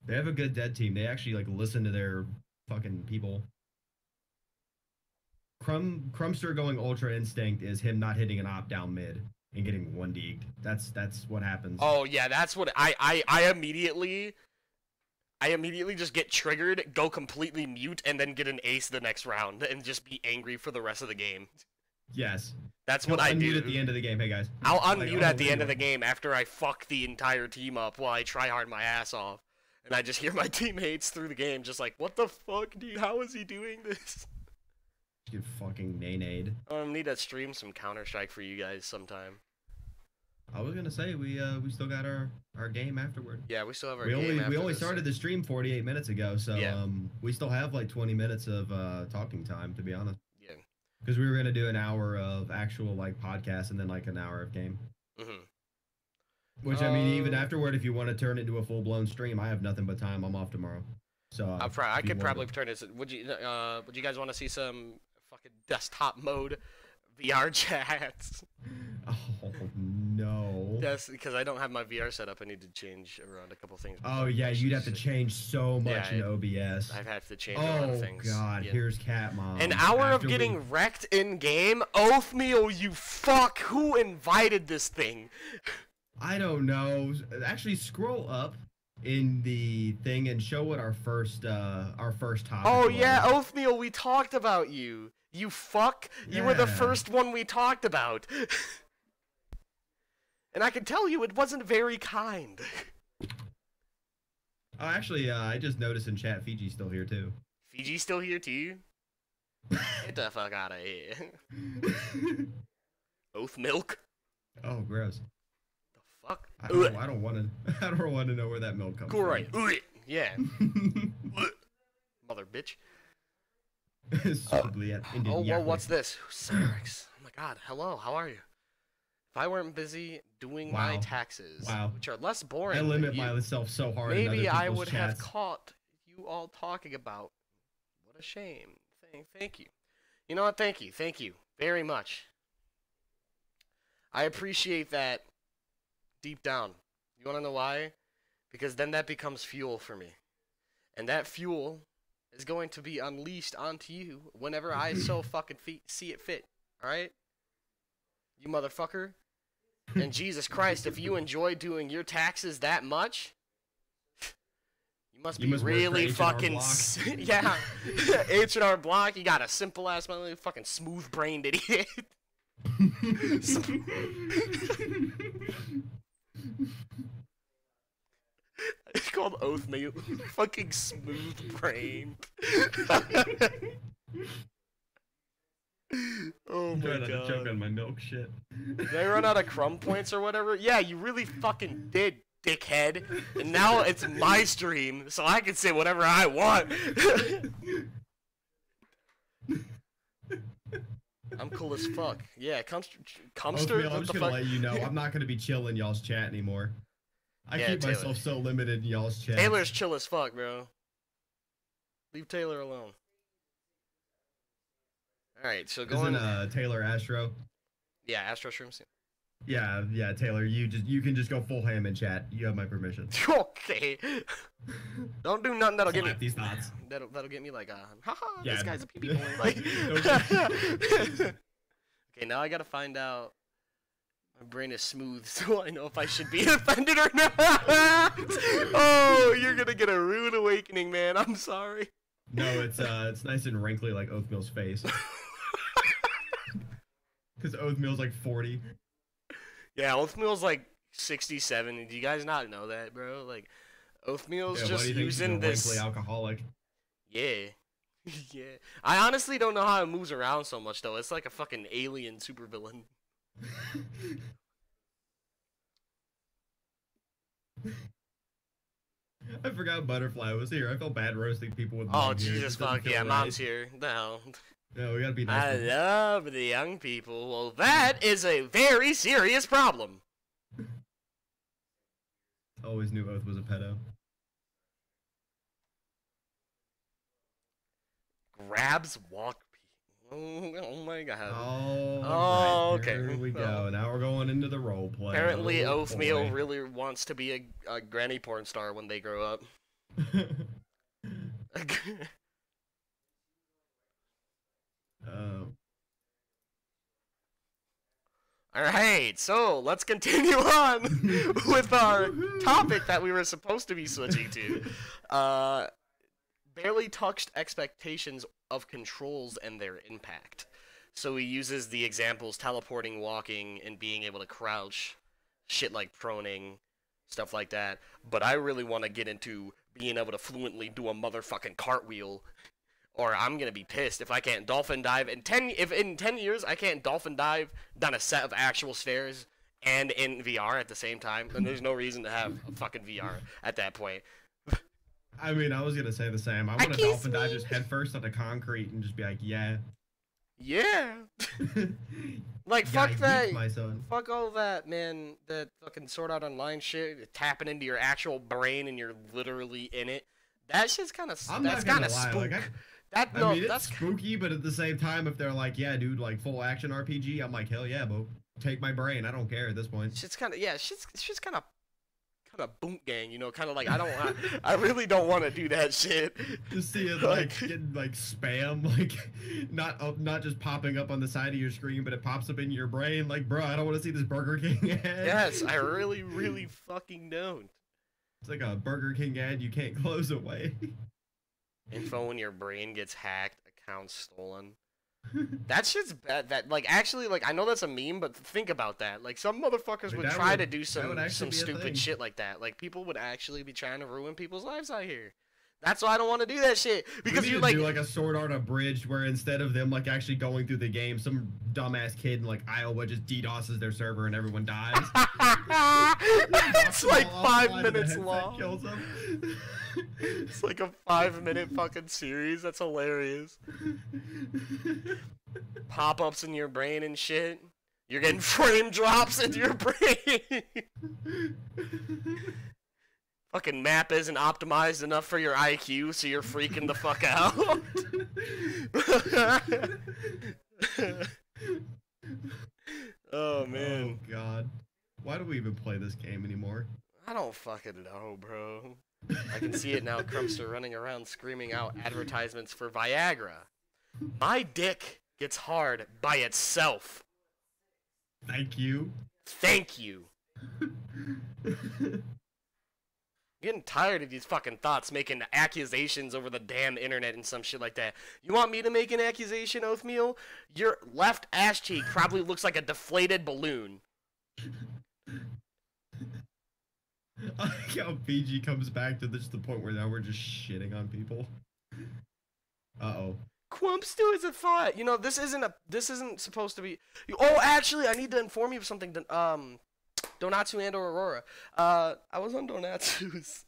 They have a good dev team. They actually like listen to their fucking people. Crumster going Ultra Instinct is him not hitting an op down mid and getting 1 degged. That's what happens. Oh yeah, that's what I immediately just get triggered, go completely mute, and then get an ace the next round, and just be angry for the rest of the game. Yes. That's what I do. Unmute at the end of the game. Hey guys. I'll unmute at the end of the game after I fuck the entire team up while I try hard my ass off. And I just hear my teammates through the game just like, what the fuck, dude? How is he doing this? Get fucking nay-nayed. Need to stream some Counter-Strike for you guys sometime. I was gonna say we still got our game afterward. Yeah, we still have our game after we only this. started the stream 48 minutes ago, so we still have like 20 minutes of talking time, to be honest. Yeah. Because we were gonna do an hour of actual like podcast and then like an hour of game. Mhm. Which I mean, even afterward, if you want to turn it into a full-blown stream, I have nothing but time. I'm off tomorrow, so I could probably turn this. Would you guys want to see some fucking desktop mode VR chats? Oh no. That's because I don't have my VR set up. I need to change around a couple things. Oh yeah, you'd have to change so much in OBS. I'd have to change a lot of things. Oh god, here's Cat Mom. An hour of getting wrecked in game. Oathmeal, you fuck! Who invited this thing? I don't know. Actually, scroll up in the thing and show what our first topic Oh was. yeah, Oathmeal, we talked about you. You fuck. You were the first one we talked about. And I can tell you it wasn't very kind. Oh, actually, I just noticed in chat Fiji's still here too. Fiji's still here too? Get the fuck out of here. Oath milk? Oh, gross. The fuck? I don't want to know where that milk comes Go from. right. Yeah. Mother bitch. Oh, whoa, what's this? Cyrix. Oh my god, hello, how are you? if I weren't busy doing my Wow. taxes, Wow. which are less boring I than limit you, myself so hard. in maybe other I people's would have chats. caught you all talking about. What a shame. Thank you. You know what? Thank you very much. I appreciate that deep down. You want to know why? Because then that becomes fuel for me. And that fuel is going to be unleashed onto you whenever I so fucking see it fit. Alright? You motherfucker. And Jesus Christ, if you enjoy doing your taxes that much, you must be work for really H&R fucking Block. yeah. H&R Block, you got a simple ass fucking smooth brained idiot. It's called oatmeal. Fucking smooth brain. Oh my Trying not to choke god. on my milk shit. Did I run out of crumb points or whatever? Yeah, you really fucking did, dickhead. And now it's my stream, so I can say whatever I want. I'm cool as fuck. Yeah, Cumster, Oatmeal, I'm what just the gonna fuck? let you know, I'm not gonna be chill in y'all's chat anymore. I Yeah, keep Taylor. myself so limited in y'all's chat. Taylor's chill as fuck, bro. Leave Taylor alone. Alright, so going... Isn't Taylor Astro? Yeah, Astro Shrooms. Yeah, Taylor, you can just go full ham in chat. You have my permission. Okay. Don't do nothing that'll get me... Slap these thoughts. That'll get me like, haha, Yeah. this guy's a pee-pee boy. Like... Okay, now I gotta find out... My brain is smooth, so I know if I should be offended or not. Oh, you're gonna get a rude awakening, man. I'm sorry. No, it's nice and wrinkly like Oatmeal's face. Because Oatmeal's like 40. Yeah, Oathmeal's like 67. Do you guys not know that, bro? Like, Oathmeal's Yeah, why just do you think she's using a this. wrinkly alcoholic? Yeah. Yeah. I honestly don't know how it moves around so much, though. It's like a fucking alien supervillain. I forgot Butterfly was here. I felt bad roasting people with Oh, Mom here. It Jesus just doesn't fuck. feel Yeah, right. Mom's here. The hell. No, we gotta be I nice. love the young people. Well, that is a very serious problem. Always knew Oath was a pedo. Grabs walk. Oh my god. Oh, Oh, right, okay. Here we Well, go. Now we're going into the role play. Apparently, Oh, Oathmeal boy. really wants to be a granny porn star when they grow up. Alright, so let's continue on with our topic that we were supposed to be switching to. Barely touched expectations of controls and their impact. So he uses the examples teleporting, walking, and being able to crouch, shit like proning, stuff like that. But I really want to get into being able to fluently do a motherfucking cartwheel, or I'm gonna be pissed if I can't dolphin dive. If in 10 years I can't dolphin dive down a set of actual stairs and in VR at the same time, then there's no reason to have a fucking VR at that point. I mean, I was gonna say the same. I want to kiss dolphin dive me. just head first onto concrete and just be like, yeah. Yeah. Like, Yeah, fuck yeet, that. my son. Fuck all that, man. That fucking Sword Art Online shit, tapping into your actual brain and you're literally in it. That shit's kind of, I'm that's not kind gonna of lie. spook. Like, No, I mean, it's that's spooky, but at the same time, if they're like, yeah, dude, like full action RPG, I'm like, hell yeah, bro. Take my brain. I don't care at this point. shit's kind of, yeah, shit's kind of boom gang, you know, kind of like, I really don't want to do that shit. Just see it Like- like getting like spam, like not just popping up on the side of your screen, but it pops up in your brain. Like, bro, I don't want to see this Burger King ad. Yes, I really, really fucking don't. It's like a Burger King ad you can't close away. Info when your brain gets hacked, accounts stolen. That shit's bad. That, like, actually, like, I know that's a meme, but think about that. Like, some motherfuckers Like, would that try would- to do that would some actually be a stupid thing. shit like that. Like, people would actually be trying to ruin people's lives out here. That's why I don't want to do that shit. Because We you're need to like, do like a Sword Art Abridged where instead of them like actually going through the game, some dumbass kid in like Iowa just DDoSes their server and everyone dies. it's like All 5 offline and the minutes headset long. kills them. It's like a 5-minute fucking series. That's hilarious. Pop-ups in your brain and shit. You're getting frame drops into your brain. Fucking map isn't optimized enough for your IQ, so you're freaking the fuck out. Oh man. Oh god. Why do we even play this game anymore? I don't fucking know, bro. I can see it now, Crumpster running around screaming out advertisements for Viagra. My dick gets hard by itself. Thank you. Thank you. Getting tired of these fucking thoughts making accusations over the damn internet and some shit like that. You want me to make an accusation, Oathmeal? Your left ass cheek probably looks like a deflated balloon. I like how PG comes back to this the point where now we're just shitting on people. Uh-oh. Quumpstu is a thought. You know, this isn't supposed to be. Oh, actually, I need to inform you of something. Donatsu and or Aurora. I was on Donatsu's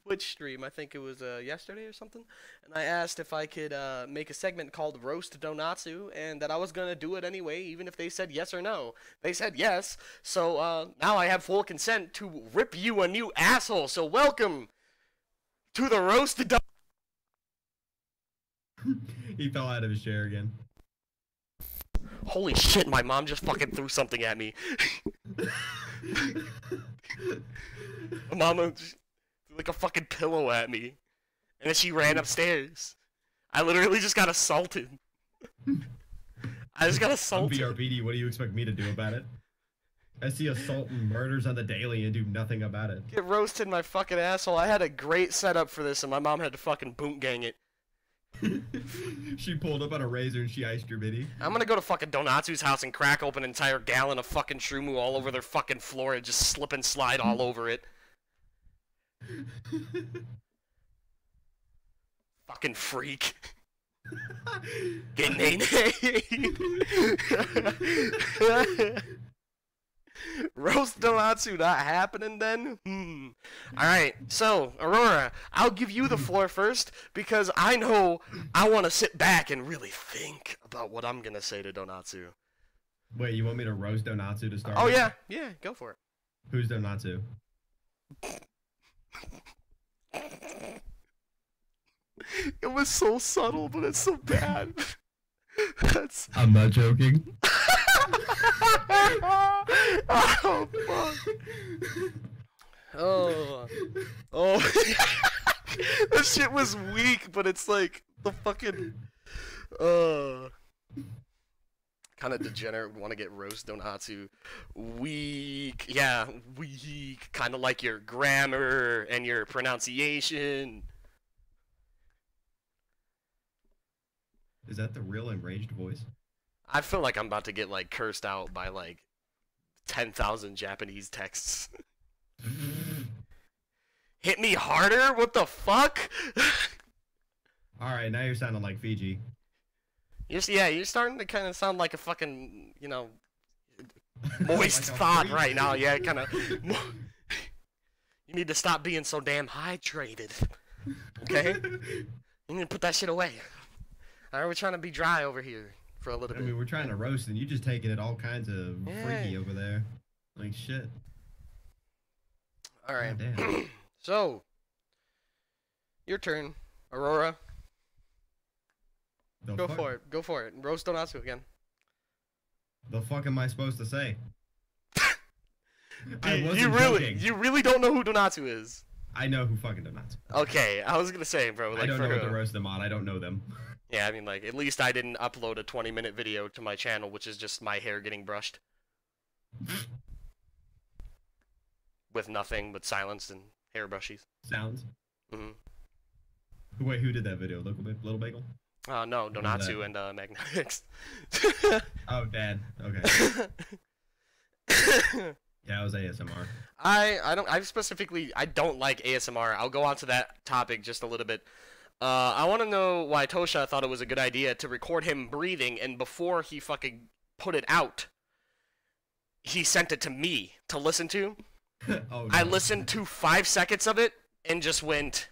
Twitch stream. I think it was yesterday or something, and I asked if I could make a segment called Roast Donatsu, and that I was gonna do it anyway, even if they said yes or no. They said yes, so now I have full consent to rip you a new asshole. So welcome to the Roast Donatsu. He fell out of his chair again. Holy shit, my mom just fucking threw something at me. Mama threw like a fucking pillow at me. And then she ran upstairs. I literally just got assaulted. I just got assaulted. I'm BRBD, what do you expect me to do about it? I see assault and murders on the daily and do nothing about it. Get roasted my fucking asshole. I had a great setup for this and my mom had to fucking boot gang it. She pulled up on a razor and she iced your bitty. I'm gonna go to fucking Donatsu's house and crack open an entire gallon of fucking Shroomoo all over their fucking floor and just slip and slide all over it. Fucking freak. Get nay. Roast Donatsu not happening then? Alright, so, Aurora, I'll give you the floor first, because I know I want to sit back and really think about what I'm gonna say to Donatsu. Wait, you want me to roast Donatsu to start Oh with? yeah, go for it. Who's Donatsu? It was so subtle, but it's so bad. I'm not joking. Oh, fuck. Oh. That shit was weak, but it's like the fucking kind of degenerate would want to get roast Donatsu. Weak. Yeah, weak. Kind of like your grammar and your pronunciation. Is that the real enraged voice? I feel like I'm about to get like cursed out by like 10,000 Japanese texts. Hit me harder? What the fuck? Alright, now you're sounding like Fiji. You're starting to kind of sound like a fucking, you know, moist Like thought freak. right now. Yeah, kind of. You need to stop being so damn hydrated. Okay? You need to put that shit away. Alright, we're trying to be dry over here for a little I bit. mean, we're trying to roast and you just taking it all kinds of freaky over there. Like shit. Alright. God damn. So, your turn, Aurora. The Go fuck? for it. Go for it. Roast Donatsu again. The fuck am I supposed to say? I wasn't joking. You really don't know who Donatsu is. I know who fucking Donatsu. Okay, I was gonna say, bro. Like, I don't for know what to real. roast them on. I don't know them. Yeah, I mean, like, at least I didn't upload a 20-minute video to my channel, which is just my hair getting brushed. With nothing but silence and hair brushies. Sounds. Mm-hmm. Wait, who did that video? Little Bagel? No, Donatsu and Magnetics. Oh, Dad. Okay. Yeah, it was ASMR. I don't like ASMR. I'll go on to that topic just a little bit. I want to know why Tosha thought it was a good idea to record him breathing, and before he fucking put it out, he sent it to me to listen to. Oh, no. I listened to 5 seconds of it and just went,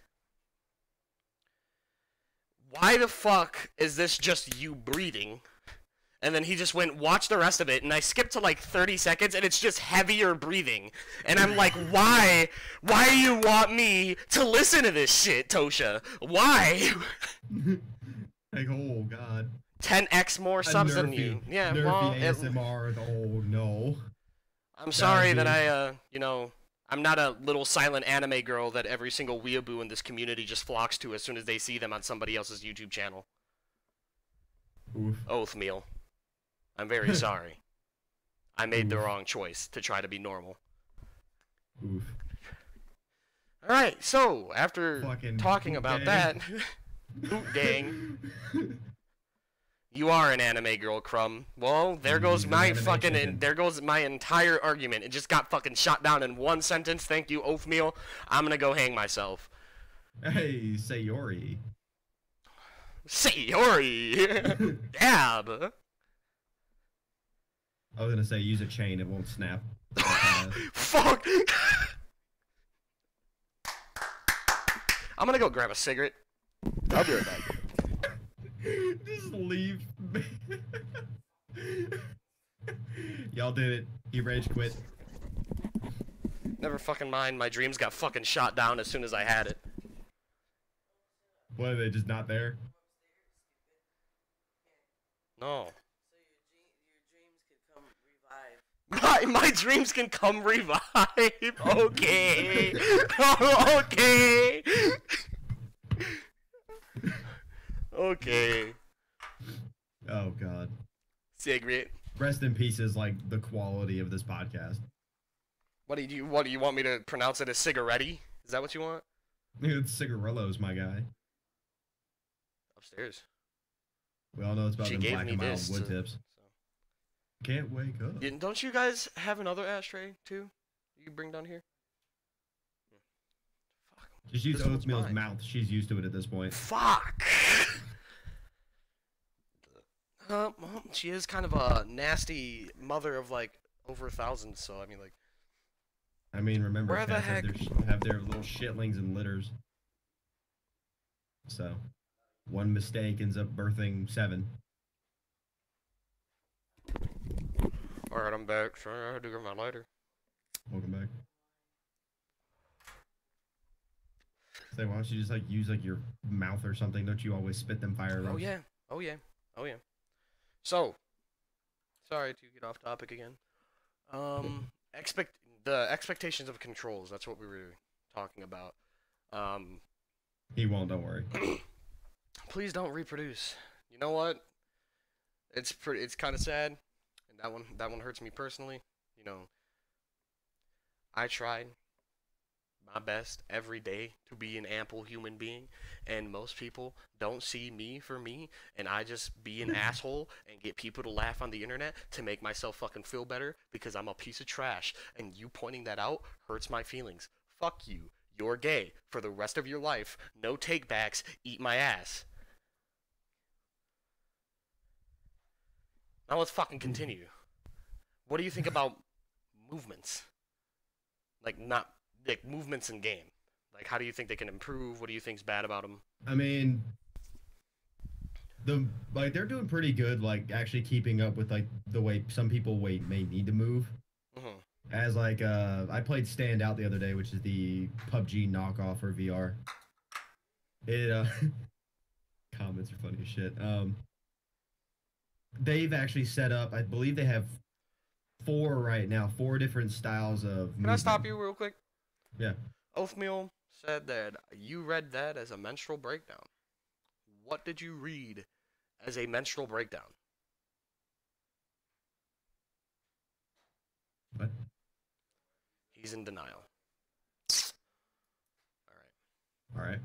why the fuck is this just you breathing? And then he just went, watch the rest of it, and I skipped to like 30 seconds, and it's just heavier breathing. And I'm like, why? Why do you want me to listen to this shit, Tosha? Why? Like, oh god. 10x more subs than you. Yeah, well, ASMR. Oh no. I'm sorry that I, you know, I'm not a little silent anime girl that every single weeaboo in this community just flocks to as soon as they see them on somebody else's YouTube channel. Oof. Oathmeal. I'm very sorry. I made the wrong choice to try to be normal. Oof. Alright, so, after Fucking talking about that, boot gang, you are an anime girl, Crumb. Well, there goes my fucking, there goes my entire argument. It just got fucking shot down in one sentence. Thank you, Oathmeal. I'm gonna go hang myself. Hey, Sayori. Sayori! Dab! I was gonna say use a chain, it won't snap. Fuck! I'm gonna go grab a cigarette. I'll be right back. Just leave. Y'all did it. He rage quit. Never fucking mind, my dreams got fucking shot down as soon as I had it. What, are they just not there? No. So your dreams could come revive. My dreams can come revive. Okay. Okay. Okay. Oh god. Cigarette. Rest in peace is like the quality of this podcast. What do you want me to pronounce it as cigarette? Is that what you want? It's cigarillos, my guy. Upstairs. We all know it's about She them gave black me and mild this wood to- tips. Can't wake up. Don't you guys have another ashtray too? You bring down here? Fuck. Just use This one's Oatmeal's mine. mouth. She's used to it at this point. Fuck. Well, she is kind of a nasty mother of like over 1,000. So I mean, like, I mean, remember, Where the cats heck- have their little shitlings and litters. So, one mistake ends up birthing 7. all right, I'm back. Sorry, I had to get my lighter. Welcome back. Say, why don't you just like use like your mouth or something? Don't you always spit them fire Oh ropes? yeah. Oh yeah. Oh yeah. So, sorry to get off topic again. The expectations of controls. That's what we were talking about. He won't. Don't worry. Please don't reproduce. You know what? It's kind of sad, and that one hurts me personally. You know, I tried my best every day to be an ample human being, and most people don't see me for me, and I just be an asshole and get people to laugh on the internet to make myself fucking feel better because I'm a piece of trash, and you pointing that out hurts my feelings. Fuck you. You're gay for the rest of your life. No takebacks. Eat my ass. Now let's fucking continue. What do you think about movements? Like movements in game. Like, how do you think they can improve? What do you think's bad about them? I mean, they're doing pretty good. Like actually keeping up with like the way some people may need to move. Mm-hmm. As like I played Stand Out the other day, which is the PUBG knockoff for VR. It comments are funny as shit. They've actually set up, I believe they have 4 right now, 4 different styles of Can I stop you real quick? Yeah. Oathmeal said that you read that as a menstrual breakdown. What did you read as a menstrual breakdown? What? He's in denial. Alright.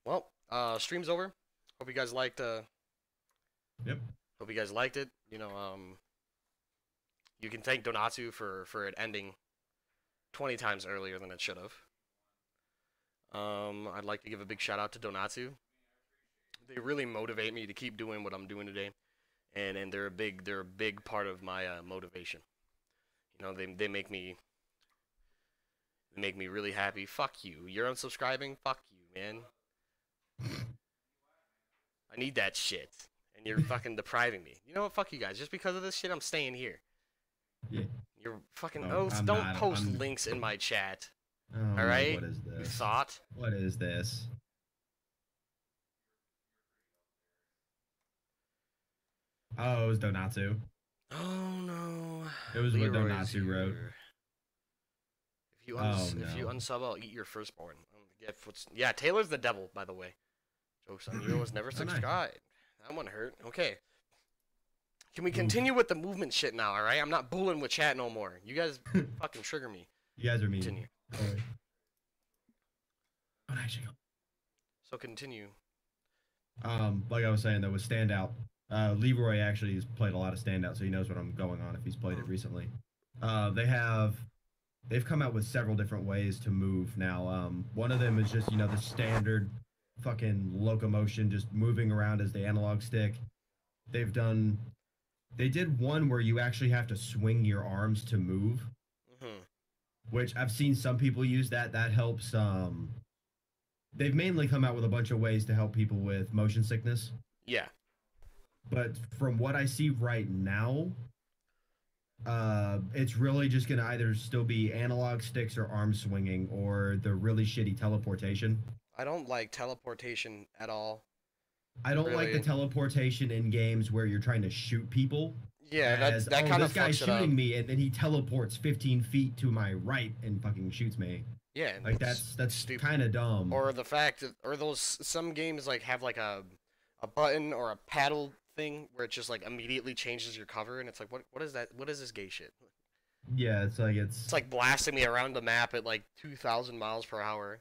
Alright. Well, stream's over. Hope you guys liked, Yep. Hope you guys liked it. You know, you can thank Donatsu for it ending 20 times earlier than it should have. I'd like to give a big shout out to Donatsu. They really motivate me to keep doing what I'm doing today, and they're a big part of my motivation. You know, they make me really happy. Fuck you. You're unsubscribing. Fuck you, man. I need that shit. And and you're fucking depriving me. You know what? Fuck you guys. Just because of this shit, I'm staying here. Yeah. You're fucking Oh, oaths. I'm Don't not- post I'm- links in my chat. Oh, All no, right? What is You this? thought? What is this? Oh, it was Donatsu. Oh no. It was what Leroy's Donatsu wrote. here. If you Oh, if you no. unsub, I'll eat your firstborn. Yeah, Taylor's the devil, by the way. Jokes on you. Was never Oh, nice. subscribed. That one hurt. Okay. Can we continue with the movement shit now? All right. I'm not bullying with chat no more. You guys fucking trigger me. You guys are mean. Continue. Oh, wait. Oh, actually, So continue. like I was saying, though, with Standout, Leroy actually has played a lot of Standout, so he knows what I'm going on if he's played it recently. They've come out with several different ways to move now. One of them is just, the standard fucking locomotion, just moving around as the analog stick. They did one where you actually have to swing your arms to move, which I've seen some people use that. That helps. They've mainly come out with a bunch of ways to help people with motion sickness. Yeah. But from what I see right now, it's really just going to either still be analog sticks or arm swinging or the really shitty teleportation. I don't like teleportation at all. I don't like the Really? teleportation in games where you're trying to shoot people. Yeah, as, that kind of this guy's fucks it up. shooting me, and then he teleports 15 feet to my right and fucking shoots me. Yeah, Like it's that's stupid. kind of dumb. Or the fact that, or those some games like have like a button or a paddle thing where it just like immediately changes your cover, and it's like what is that? What is this gay shit? Yeah, it's It's like blasting me around the map at like 2,000 miles per hour.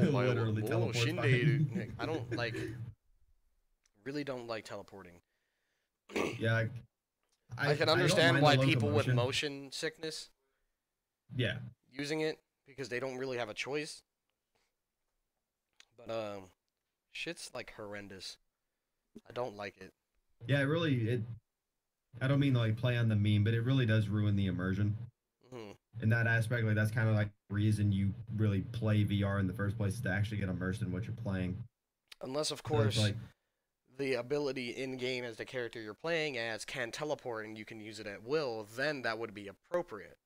Oh my literally teleports by shindig. me. I don't like. Really don't like teleporting. Yeah, I can don't understand mind why the people with locomotion. motion sickness Yeah, using it because they don't really have a choice. But shit's like horrendous. I don't like it. yeah, I don't mean to like play on the meme, but it really does ruin the immersion. Mhm. In that aspect, like that's kind of like the reason you really play VR in the first place, is to actually get immersed in what you're playing. Unless of So it's course like, the ability in game as the character you're playing as can teleport and you can use it at will, then that would be appropriate.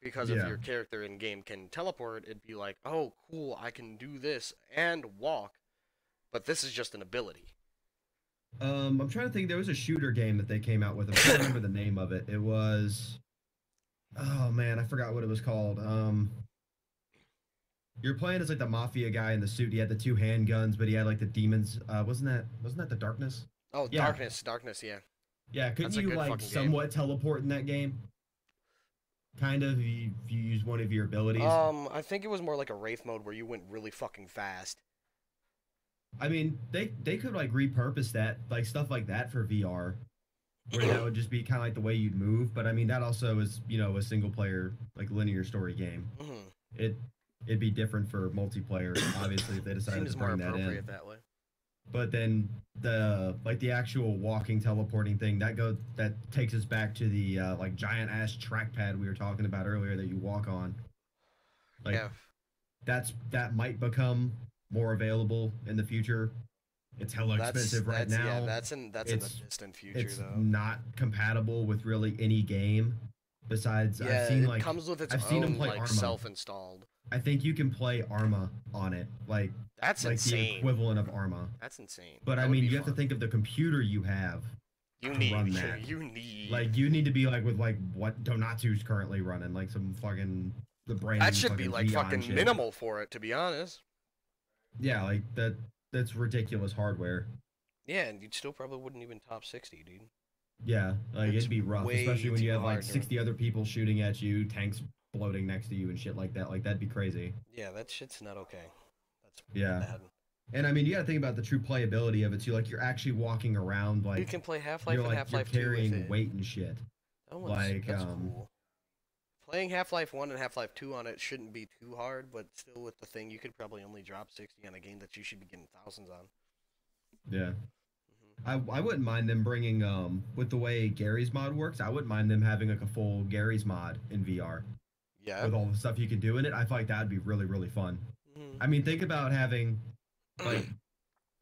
Because if Yeah. your character in game can teleport, it'd be like, oh, cool, I can do this and walk, but this is just an ability. I'm trying to think. There was a shooter game that they came out with. I can't remember the name of it. It was, oh man, I forgot what it was called. You're playing as like the mafia guy in the suit. He had the two handguns, but he had like the demons. Wasn't that the Darkness? Oh, Yeah. Darkness, yeah. Yeah, couldn't That's a you good like fucking game. somewhat teleport in that game? Kind of, if you use one of your abilities. I think it was more like a Wraith mode where you went really fucking fast. I mean, they could like repurpose that, like stuff like that for VR, where that would just be kind of like the way you'd move. But I mean, that also is a single player like linear story game. Mhm. It'd be different for multiplayer, obviously, if they decided Seems to more bring that in. appropriate that way. But then the actual walking teleporting thing that takes us back to the like giant ass trackpad we were talking about earlier that you walk on. Like Yeah. that might become more available in the future. It's hella expensive right now. Yeah, that's in the It's- distant future It's though. not compatible with really any game. Besides, Yeah, I've seen it like comes with its I've seen 'em own play like Arma. self-installed. I think you can play Arma on it, like That's the insane. equivalent of Arma. That's insane. But That I would mean, be you have to fun. think of the computer you have. You to need run that. you need Like you need to be like with like what Donatsu's currently running, like some fucking the brain. that should be like Xeon fucking shit. minimal for it, to be honest. Yeah, like that's ridiculous hardware. Yeah, and you still probably wouldn't even top 60, dude. Yeah, like It's it'd be rough, way especially when you too have like hard to- 60 other people shooting at you, tanks floating next to you and shit like that. Like that'd be crazy. Yeah, that shit's not okay. That's Yeah. bad. And I mean, you gotta think about the true playability of it too. Like you're actually walking around, You like can play Half-Life you're and like Half-Life you're 2 with carrying it. weight and shit. like, That's um, cool. Playing Half-Life 1 and Half-Life 2 on it shouldn't be too hard, but still with the thing, you could probably only drop 60 on a game that you should be getting thousands on. Yeah. Mhm. I wouldn't mind them bringing with the way Gary's mod works. I wouldn't mind them having like a full Gary's mod in VR Yeah. with all the stuff you can do in it. I feel like that'd be really fun. Mhm. I mean, think about having Like,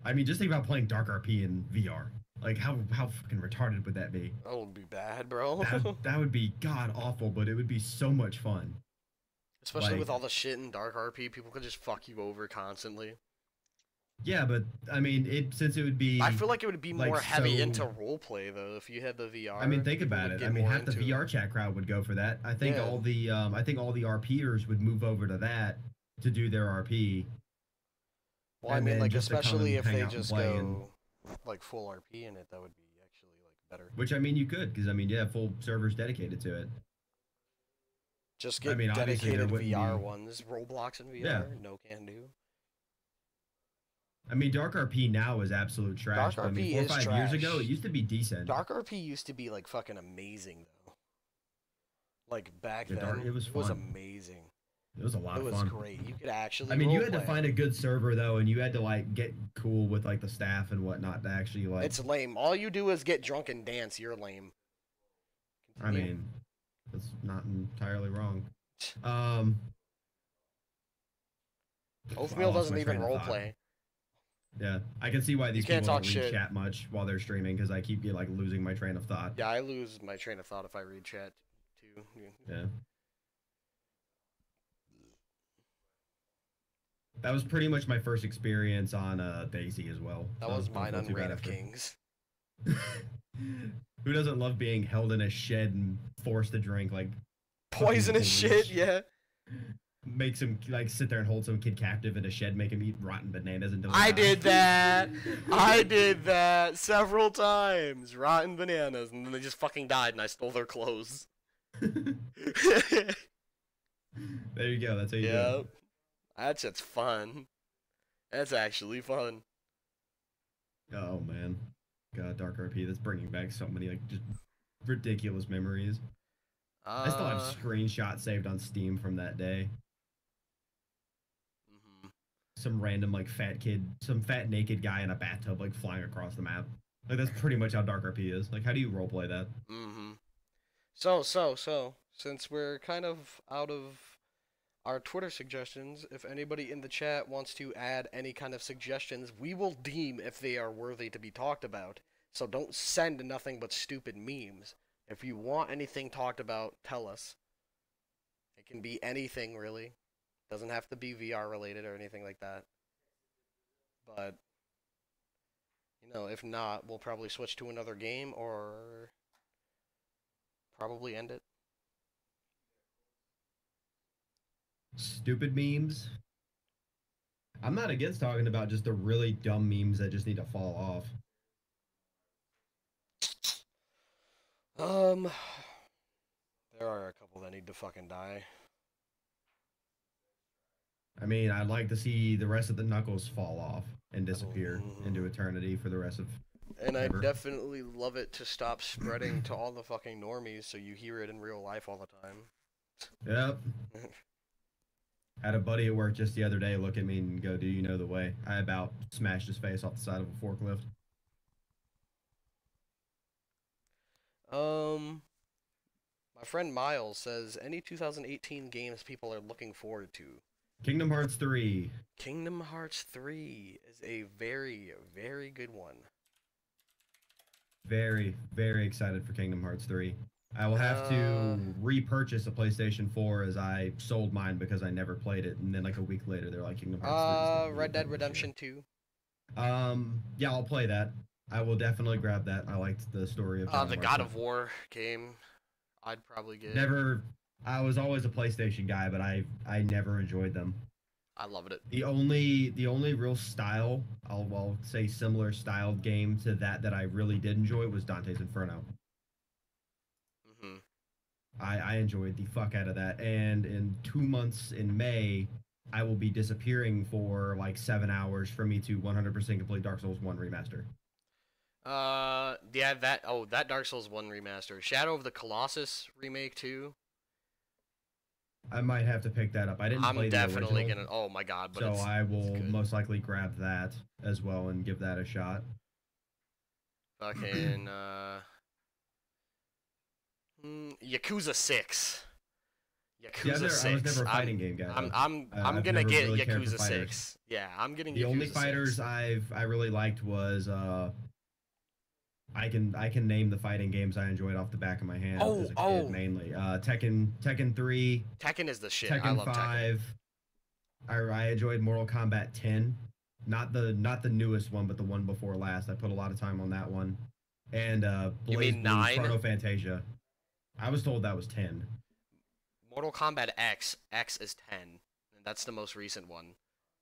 I mean, just think about playing Dark RP in VR. Like, how fucking retarded would that be? That would be bad, bro. That would be god awful, but it would be so much fun. Especially like- with all the shit in Dark RP, people could just fuck you over constantly. Yeah, but I mean, since it would be. I feel like it would be like, more heavy so- into roleplay though if you had the VR. I mean, think people about would it. get I mean, more half the into VR it. chat crowd would go for that. I think Yeah. all the RPers would move over to that to do their RP. Well, I and mean, then like just to come especially and if hang they out and just play go like full RP in it, that would be actually like better. Which I mean, you could, because I mean, yeah, full servers dedicated to it. Just I get mean, obviously, there dedicated wouldn't VR be- ones. Roblox and VR, Yeah. no can do. I mean, Dark RP now is absolute trash. Dark but I mean, RP 4 or is 5 years ago, trash. it used to be decent. Dark RP used to be like fucking amazing though. Like back Yeah, then, Dark- it was fun. amazing. It was a lot It of was fun. great. You could actually. I mean, you had to roleplay. find a good server though, and you had to like get cool with like the staff and whatnot to actually like. It's lame. All you do is get drunk and dance. You're lame. I Continue. mean, that's not entirely wrong. I Oatmeal lost doesn't my even train of thought. roleplay. Yeah, I can see why these can't people talk don't read shit. chat much while they're streaming because I keep like losing my train of thought. Yeah, I lose my train of thought if I read chat too. Yeah. That was pretty much my first experience on Daisy as well. That So was don't mine feel on too bad Reign of after. Kings. Who doesn't love being held in a shed and forced to drink like Poisonous bleach? shit, yeah. make some like sit there and hold some kid captive in a shed, make him eat rotten bananas until he I dies? did that. I did that several times. Rotten bananas, and then they just fucking died, and I stole their clothes. There you go. That's how you do Yeah, it. that shit's fun. That's actually fun. Oh man, God, Dark RP. That's bringing back so many like just ridiculous memories. I still have screenshots saved on Steam from that day. Mhm. Some random like fat kid, some fat naked guy in a bathtub like flying across the map. Like that's pretty much how Dark RP is. Like how do you roleplay that? Mm-hmm. So, since we're kind of out of our Twitter suggestions, if anybody in the chat wants to add any kind of suggestions, we will deem if they are worthy to be talked about. So don't send nothing but stupid memes. If you want anything talked about, tell us. It can be anything, really. Doesn't have to be VR related or anything like that. But, you know, if not, we'll probably switch to another game or probably end it. Stupid memes. I'm not against talking about just the really dumb memes that just need to fall off. There are a couple that need to fucking die. I mean, I'd like to see the rest of the Knuckles fall off and disappear into eternity for the rest of. And I Ever. definitely love it to stop spreading to all the fucking normies so you hear it in real life all the time. Yep. Had a buddy at work just the other day look at me and go, "Do you know the way?" I about smashed his face off the side of a forklift. My friend Miles says any 2018 games people are looking forward to. Kingdom Hearts 3. Kingdom Hearts 3 is a very, very good one. Very, very excited for Kingdom Hearts 3. I will have to repurchase a PlayStation 4 as I sold mine because I never played it, and then like a week later they're like Kingdom Hearts 3. Red Dead Redemption 2. Yeah, I'll play that. I will definitely grab that. I liked the story of Kingdom The Hearts. God of War game. I'd probably get. Never. I was always a PlayStation guy, but I never enjoyed them. I loved it. The only real style, I'll say similar styled game to that I really did enjoy was Dante's Inferno. Hmm. I enjoyed the fuck out of that, and in 2 months in May, I will be disappearing for like 7 hours for me to 100% complete Dark Souls 1 remaster. Yeah, that Dark Souls 1 remaster. Shadow of the Colossus remake too. I might have to pick that up. I didn't play I'm the definitely original, gonna. Oh my god! But so it's, I will good. most likely grab that as well and give that a shot. Fucking Yakuza 6. Yakuza I 6. was never a fighting game guy. I'm I've gonna never get really cared for Yakuza fighters. 6. Yeah, I'm getting The Yakuza only 6. fighters I really liked was I can name the fighting games I enjoyed off the back of my hand as a kid mainly. Tekken 3, Tekken is the shit. I Tekken love 5. I enjoyed Mortal Kombat 10. Not the newest one, but the one before last. I put a lot of time on that one. And You Blaze mean Blue 9? Chrono Fantasia. I was told that was 10. Mortal Kombat X. X is 10. And that's the most recent one.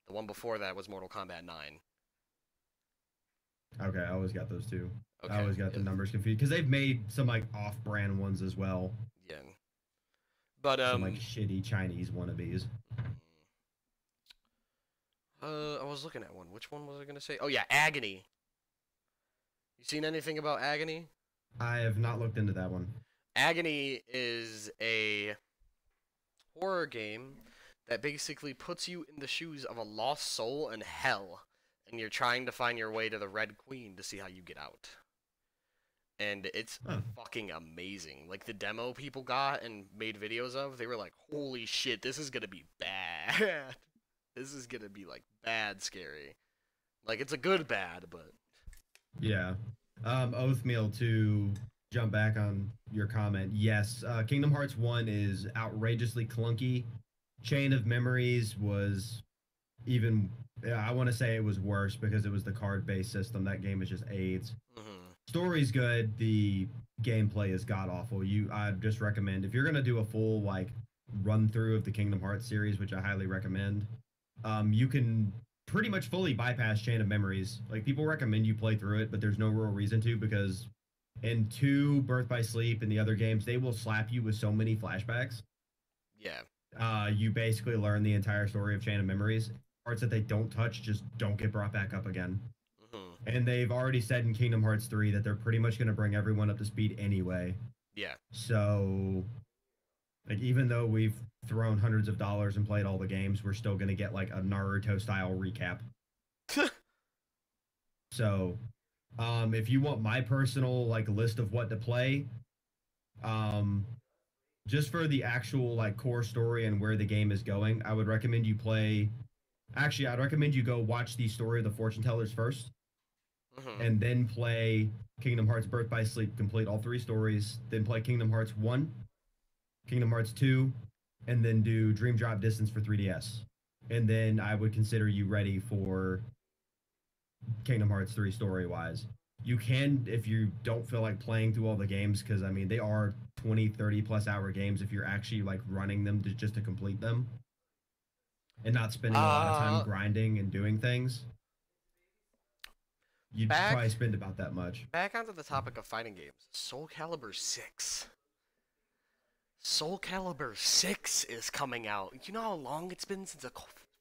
The one before that was Mortal Kombat 9. Okay, I always got those two. Okay. I always got the numbers confused because they've made some like off-brand ones as well. Yeah. But Some like shitty Chinese wannabes. I was looking at one. Which one was I gonna say? Oh yeah, Agony. You seen anything about Agony? I have not looked into that one. Agony is a horror game that basically puts you in the shoes of a lost soul in hell, and you're trying to find your way to the Red Queen to see how you get out. And it's fucking amazing. Like, the demo people got and made videos of, they were like, holy shit, this is gonna be bad. This is gonna be, like, bad scary. Like, it's a good bad, but... Yeah. Oathmeal, to jump back on your comment, yes, Kingdom Hearts 1 is outrageously clunky. Chain of Memories was even... I want to say it was worse because it was the card-based system. That game is just AIDS. Story's good. The gameplay is god-awful. I'd just recommend, if you're going to do a full, like, run-through of the Kingdom Hearts series, which I highly recommend, you can pretty much fully bypass Chain of Memories. Like, people recommend you play through it, but there's no real reason to, because in 2, Birth by Sleep, and the other games, they will slap you with so many flashbacks. Yeah. You basically learn the entire story of Chain of Memories. Parts that they don't touch just don't get brought back up again. And they've already said in Kingdom Hearts 3 that they're pretty much going to bring everyone up to speed anyway. Yeah. So, like, even though we've thrown hundreds of dollars and played all the games, we're still going to get, like, a Naruto-style recap. So, if you want my personal, like, list of what to play, just for the actual, like, core story and where the game is going, I would recommend you play... Actually, I'd recommend you go watch the story of the Fortune Tellers first. And then play Kingdom Hearts Birth by Sleep, complete all 3 stories, then play Kingdom Hearts 1, Kingdom Hearts 2, and then do Dream Drop Distance for 3DS. And then I would consider you ready for Kingdom Hearts 3 story-wise. You can, if you don't feel like playing through all the games, because, I mean, they are 20, 30-plus hour games if you're actually, like, running them just to complete them. And not spending a lot of time grinding and doing things. You'd probably spend about that much. Back onto the topic of fighting games. Soul Calibur 6. Soul Calibur 6 is coming out. You know how long it's been since a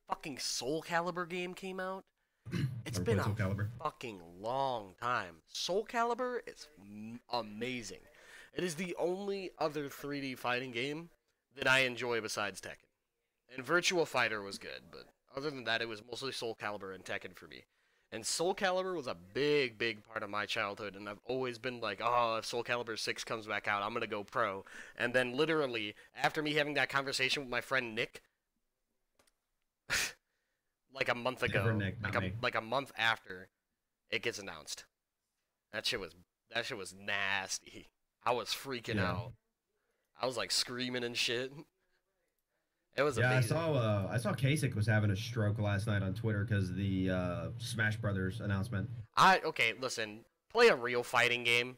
fucking Soul Calibur game came out? It's been a fucking long time. Soul Calibur is amazing. It is the only other 3D fighting game that I enjoy besides Tekken. And Virtua Fighter was good, but other than that, it was mostly Soul Calibur and Tekken for me. And Soul Calibur was a big, big part of my childhood, and I've always been like, oh, if Soul Calibur 6 comes back out, I'm gonna go pro. And then literally, after me having that conversation with my friend Nick, like a month ago, Nick, like a month after, it gets announced. That shit was nasty. I was freaking out. I was like screaming and shit. It was amazing. I saw Kasich was having a stroke last night on Twitter because of the Smash Brothers announcement. Okay, listen, play a real fighting game.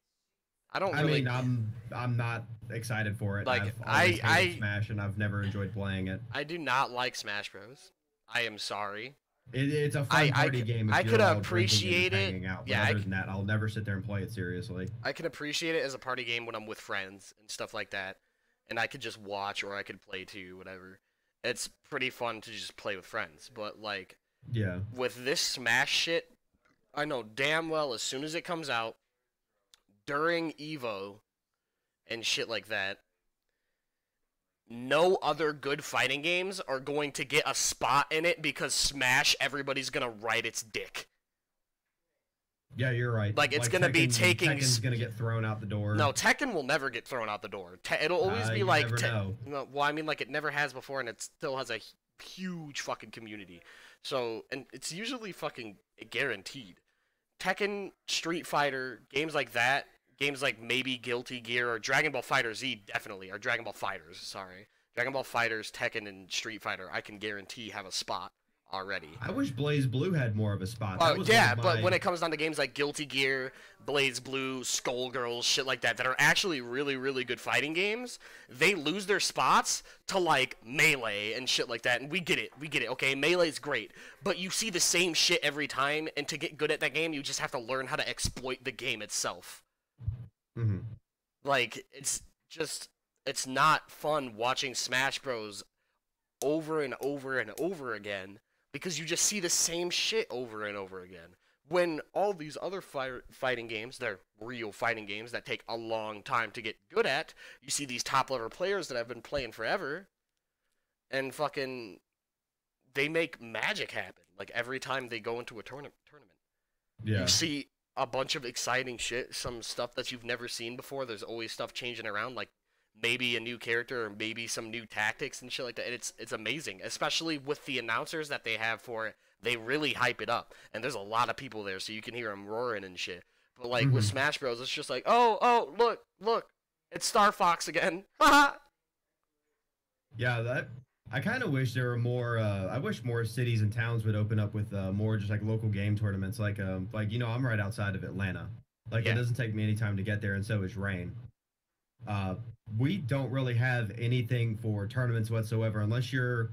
I mean, I'm not excited for it. Like, I've always hated Smash, and I've never enjoyed playing it. I do not like Smash Bros. I am sorry. It's a fun party game. I could appreciate it. Yeah, other than that, I'll never sit there and play it seriously. I can appreciate it as a party game when I'm with friends and stuff like that, and I could just watch or I could play too, whatever. It's pretty fun to just play with friends, but like, yeah, with this Smash shit, I know damn well as soon as it comes out, during EVO and shit like that, no other good fighting games are going to get a spot in it because Smash, everybody's gonna ride its dick. Yeah, you're right. Like, it's gonna be taking. Tekken's gonna get thrown out the door. No, Tekken will never get thrown out the door. It'll always be you like. never know. No, well, I mean, like it never has before, and it still has a huge fucking community. So, and it's usually fucking guaranteed. Tekken, Street Fighter, games like that, games like maybe Guilty Gear or Dragon Ball FighterZ, definitely, or Dragon Ball Fighters. Sorry, Dragon Ball Fighters, Tekken, and Street Fighter. I can guarantee have a spot already. I wish Blaze Blue had more of a spot. Oh yeah, but when it comes down to games like Guilty Gear, Blaze Blue, Skullgirls, shit like that are actually really, really good fighting games, they lose their spots to like Melee and shit like that. And we get it. Okay, Melee's great, but you see the same shit every time, and to get good at that game, you just have to learn how to exploit the game itself. Mm-hmm. Like it's not fun watching Smash Bros. Over and over and over again. Because you just see the same shit over and over again. When all these other fighting games, they're real fighting games that take a long time to get good at, you see these top-level players that have been playing forever, and fucking, they make magic happen. Like, every time they go into a tournament. Yeah. You see a bunch of exciting shit, some stuff that you've never seen before. There's always stuff changing around, like, maybe a new character or maybe some new tactics and shit like that. And it's amazing, especially with the announcers that they have for it. They really hype it up, and there's a lot of people there, so you can hear them roaring and shit. But like with Smash Bros, it's just like, oh, look, it's Star Fox again. Yeah, I kind of wish there were more. I wish more cities and towns would open up with more just like local game tournaments. Like you know, I'm right outside of Atlanta. Like it doesn't take me any time to get there, and so is Rain. We don't really have anything for tournaments whatsoever unless you're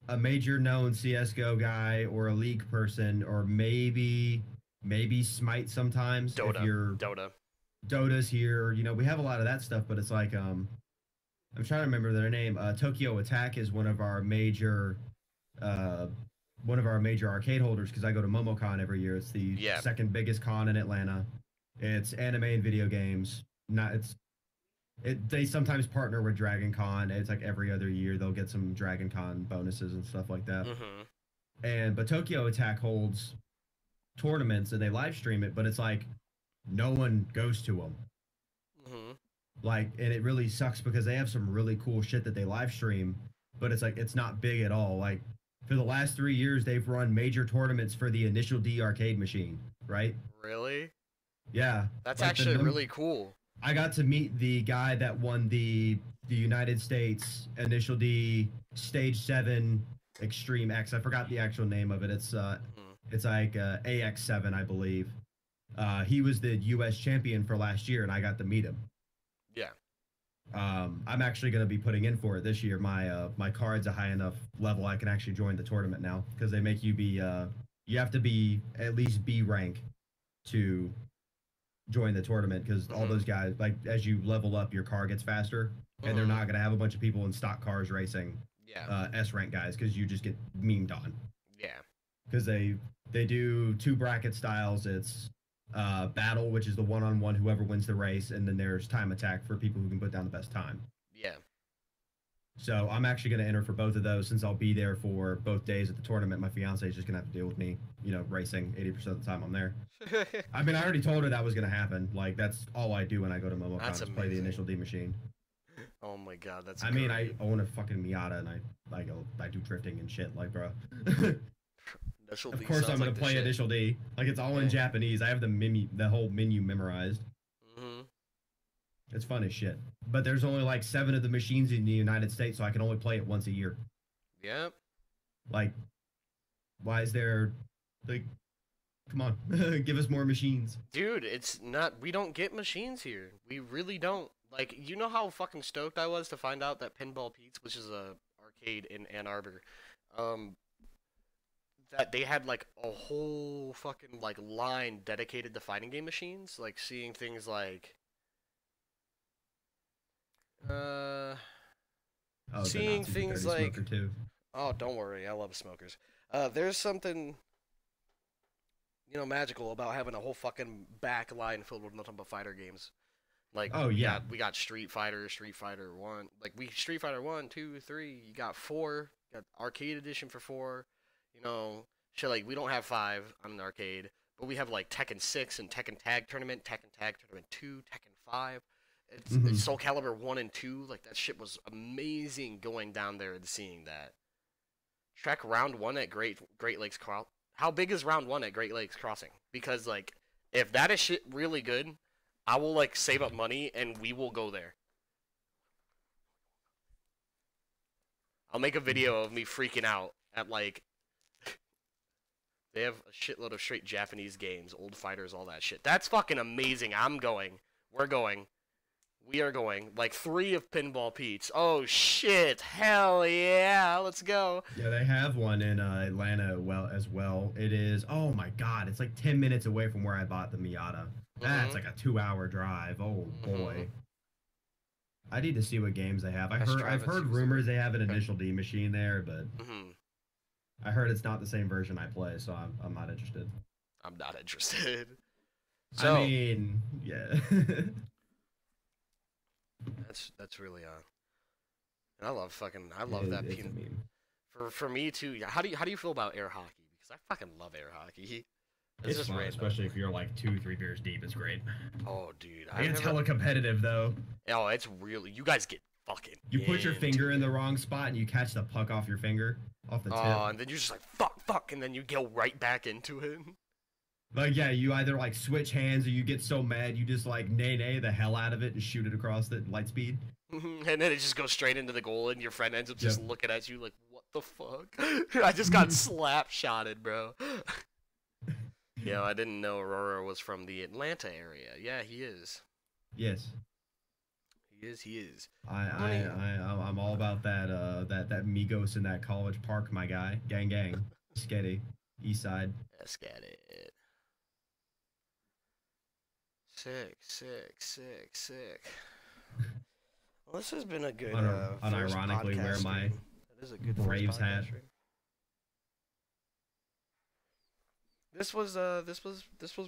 a major known CSGO guy or a League person or maybe Smite sometimes. Dota. Dota's here. You know, we have a lot of that stuff, but it's like I'm trying to remember their name. Tokyo Attack is one of our major arcade holders because I go to MomoCon every year. It's the second biggest con in Atlanta. It's anime and video games. They sometimes partner with Dragon Con. It's like every other year they'll get some Dragon Con bonuses and stuff like that. But Tokyo Attack holds tournaments and they live stream it, but it's like no one goes to them. Like, and it really sucks because they have some really cool shit that they live stream, but it's like it's not big at all. Like for the last 3 years, they've run major tournaments for the Initial D arcade machine, right? Really? Yeah. That's like actually really cool. I got to meet the guy that won the United States Initial D Stage 7 Extreme X. I forgot the actual name of it. It's like AX7, I believe. He was the U.S. champion for last year, and I got to meet him. Yeah. I'm actually going to be putting in for it this year. My card's a high enough level I can actually join the tournament now because they make you be you have to be at least B rank to join the tournament because all those guys, like as you level up, your car gets faster, and they're not going to have a bunch of people in stock cars racing S rank guys because you just get memed on. Yeah. Because they do 2 bracket styles. It's battle, which is the one-on-one whoever wins the race, and then there's time attack for people who can put down the best time. Yeah. So I'm actually going to enter for both of those since I'll be there for both days at the tournament. My fiance is just going to have to deal with me, you know, racing 80% of the time I'm there. I mean, I already told her that was going to happen. Like, that's all I do when I go to MomoCon is play the Initial D machine. Oh my god, that's I mean, I own a fucking Miata, and I do drifting and shit, like, bro. Of course I'm going to play Initial D. Like, it's all in Japanese. I have the whole menu memorized. It's fun as shit. But there's only like 7 of the machines in the United States, so I can only play it once a year. Yep. Like, why is there, like, come on, give us more machines. Dude, it's not, we don't get machines here. We really don't. Like, you know how fucking stoked I was to find out that Pinball Pete's, which is a arcade in Ann Arbor, that they had like a whole fucking like line dedicated to fighting game machines, like seeing things like seeing things like oh, don't worry, I love smokers. There's something, you know, magical about having a whole fucking back line filled with nothing but fighter games. Like, oh yeah, we got Street Fighter 1, like Street Fighter 1, 2, 3. You got 4, got Arcade Edition for 4. You know, shit like we don't have 5 on an arcade, but we have like Tekken 6 and Tekken Tag Tournament, Tekken Tag Tournament 2, Tekken 5. It's Soul Calibur 1 and 2. Like, that shit was amazing going down there and seeing that. Check round 1 at Great Lakes Crossing. How big is round 1 at Great Lakes Crossing? Because, like, if that is shit really good, I will, like, save up money and we will go there. I'll make a video of me freaking out at, like, they have a shitload of straight Japanese games, old fighters, all that shit. That's fucking amazing. I'm going. We're going. We are going. Like 3 of Pinball Pete's. Oh shit! Hell yeah! Let's go. Yeah, they have one in Atlanta as well. It is. Oh my god! It's like 10 minutes away from where I bought the Miata. That's like a 2-hour drive. Oh boy. I need to see what games they have. I've heard rumors they have an Initial D machine there, but I heard it's not the same version I play, so I'm not interested. I'm not interested. So, I mean, yeah. That's really and I love that meme. For me too. How do you feel about air hockey? Because I fucking love air hockey. It's just fun, especially if you're like 2-3 beers deep. It's great. Oh, dude. It's hella competitive though. Oh, it's really. You guys get fucking. You put your finger in the wrong spot and you catch the puck off your finger, off the tip. Oh, and then you're just like fuck, and then you go right back into it. Like, yeah, you either like switch hands or you get so mad you just like nay the hell out of it and shoot it across the light speed. And then it just goes straight into the goal and your friend ends up just looking at you like, what the fuck? I just got slap-shotted, bro. Yeah, I didn't know Aurora was from the Atlanta area. Yeah, he is. Yes. He is. I'm all about that Migos in that College Park, my guy. Gang. Sketty. East side. Let's get it. Sick. Well, this has been a good unironically wear my Braves hat. This was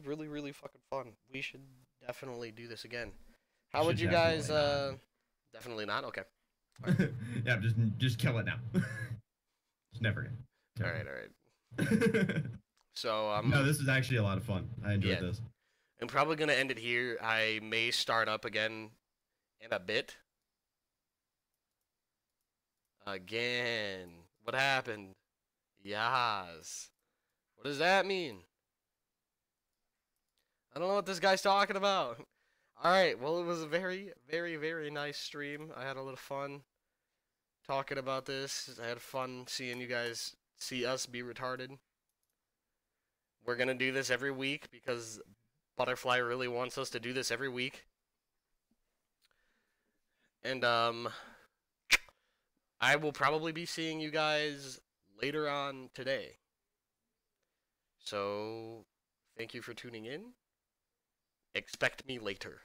really fucking fun. We should definitely do this again. How would you guys definitely not? Okay. Right. Yeah, just kill it now. It's never again. All right. So no, this is actually a lot of fun. I enjoyed this. I'm probably gonna end it here. I may start up again in a bit. Again. What happened? Yas. What does that mean? I don't know what this guy's talking about. Alright, well, it was a very, very, very nice stream. I had a little fun talking about this. I had fun seeing you guys see us be retarded. We're gonna do this every week because Butterfly really wants us to do this every week. And, I will probably be seeing you guys later on today. So, thank you for tuning in. Expect me later.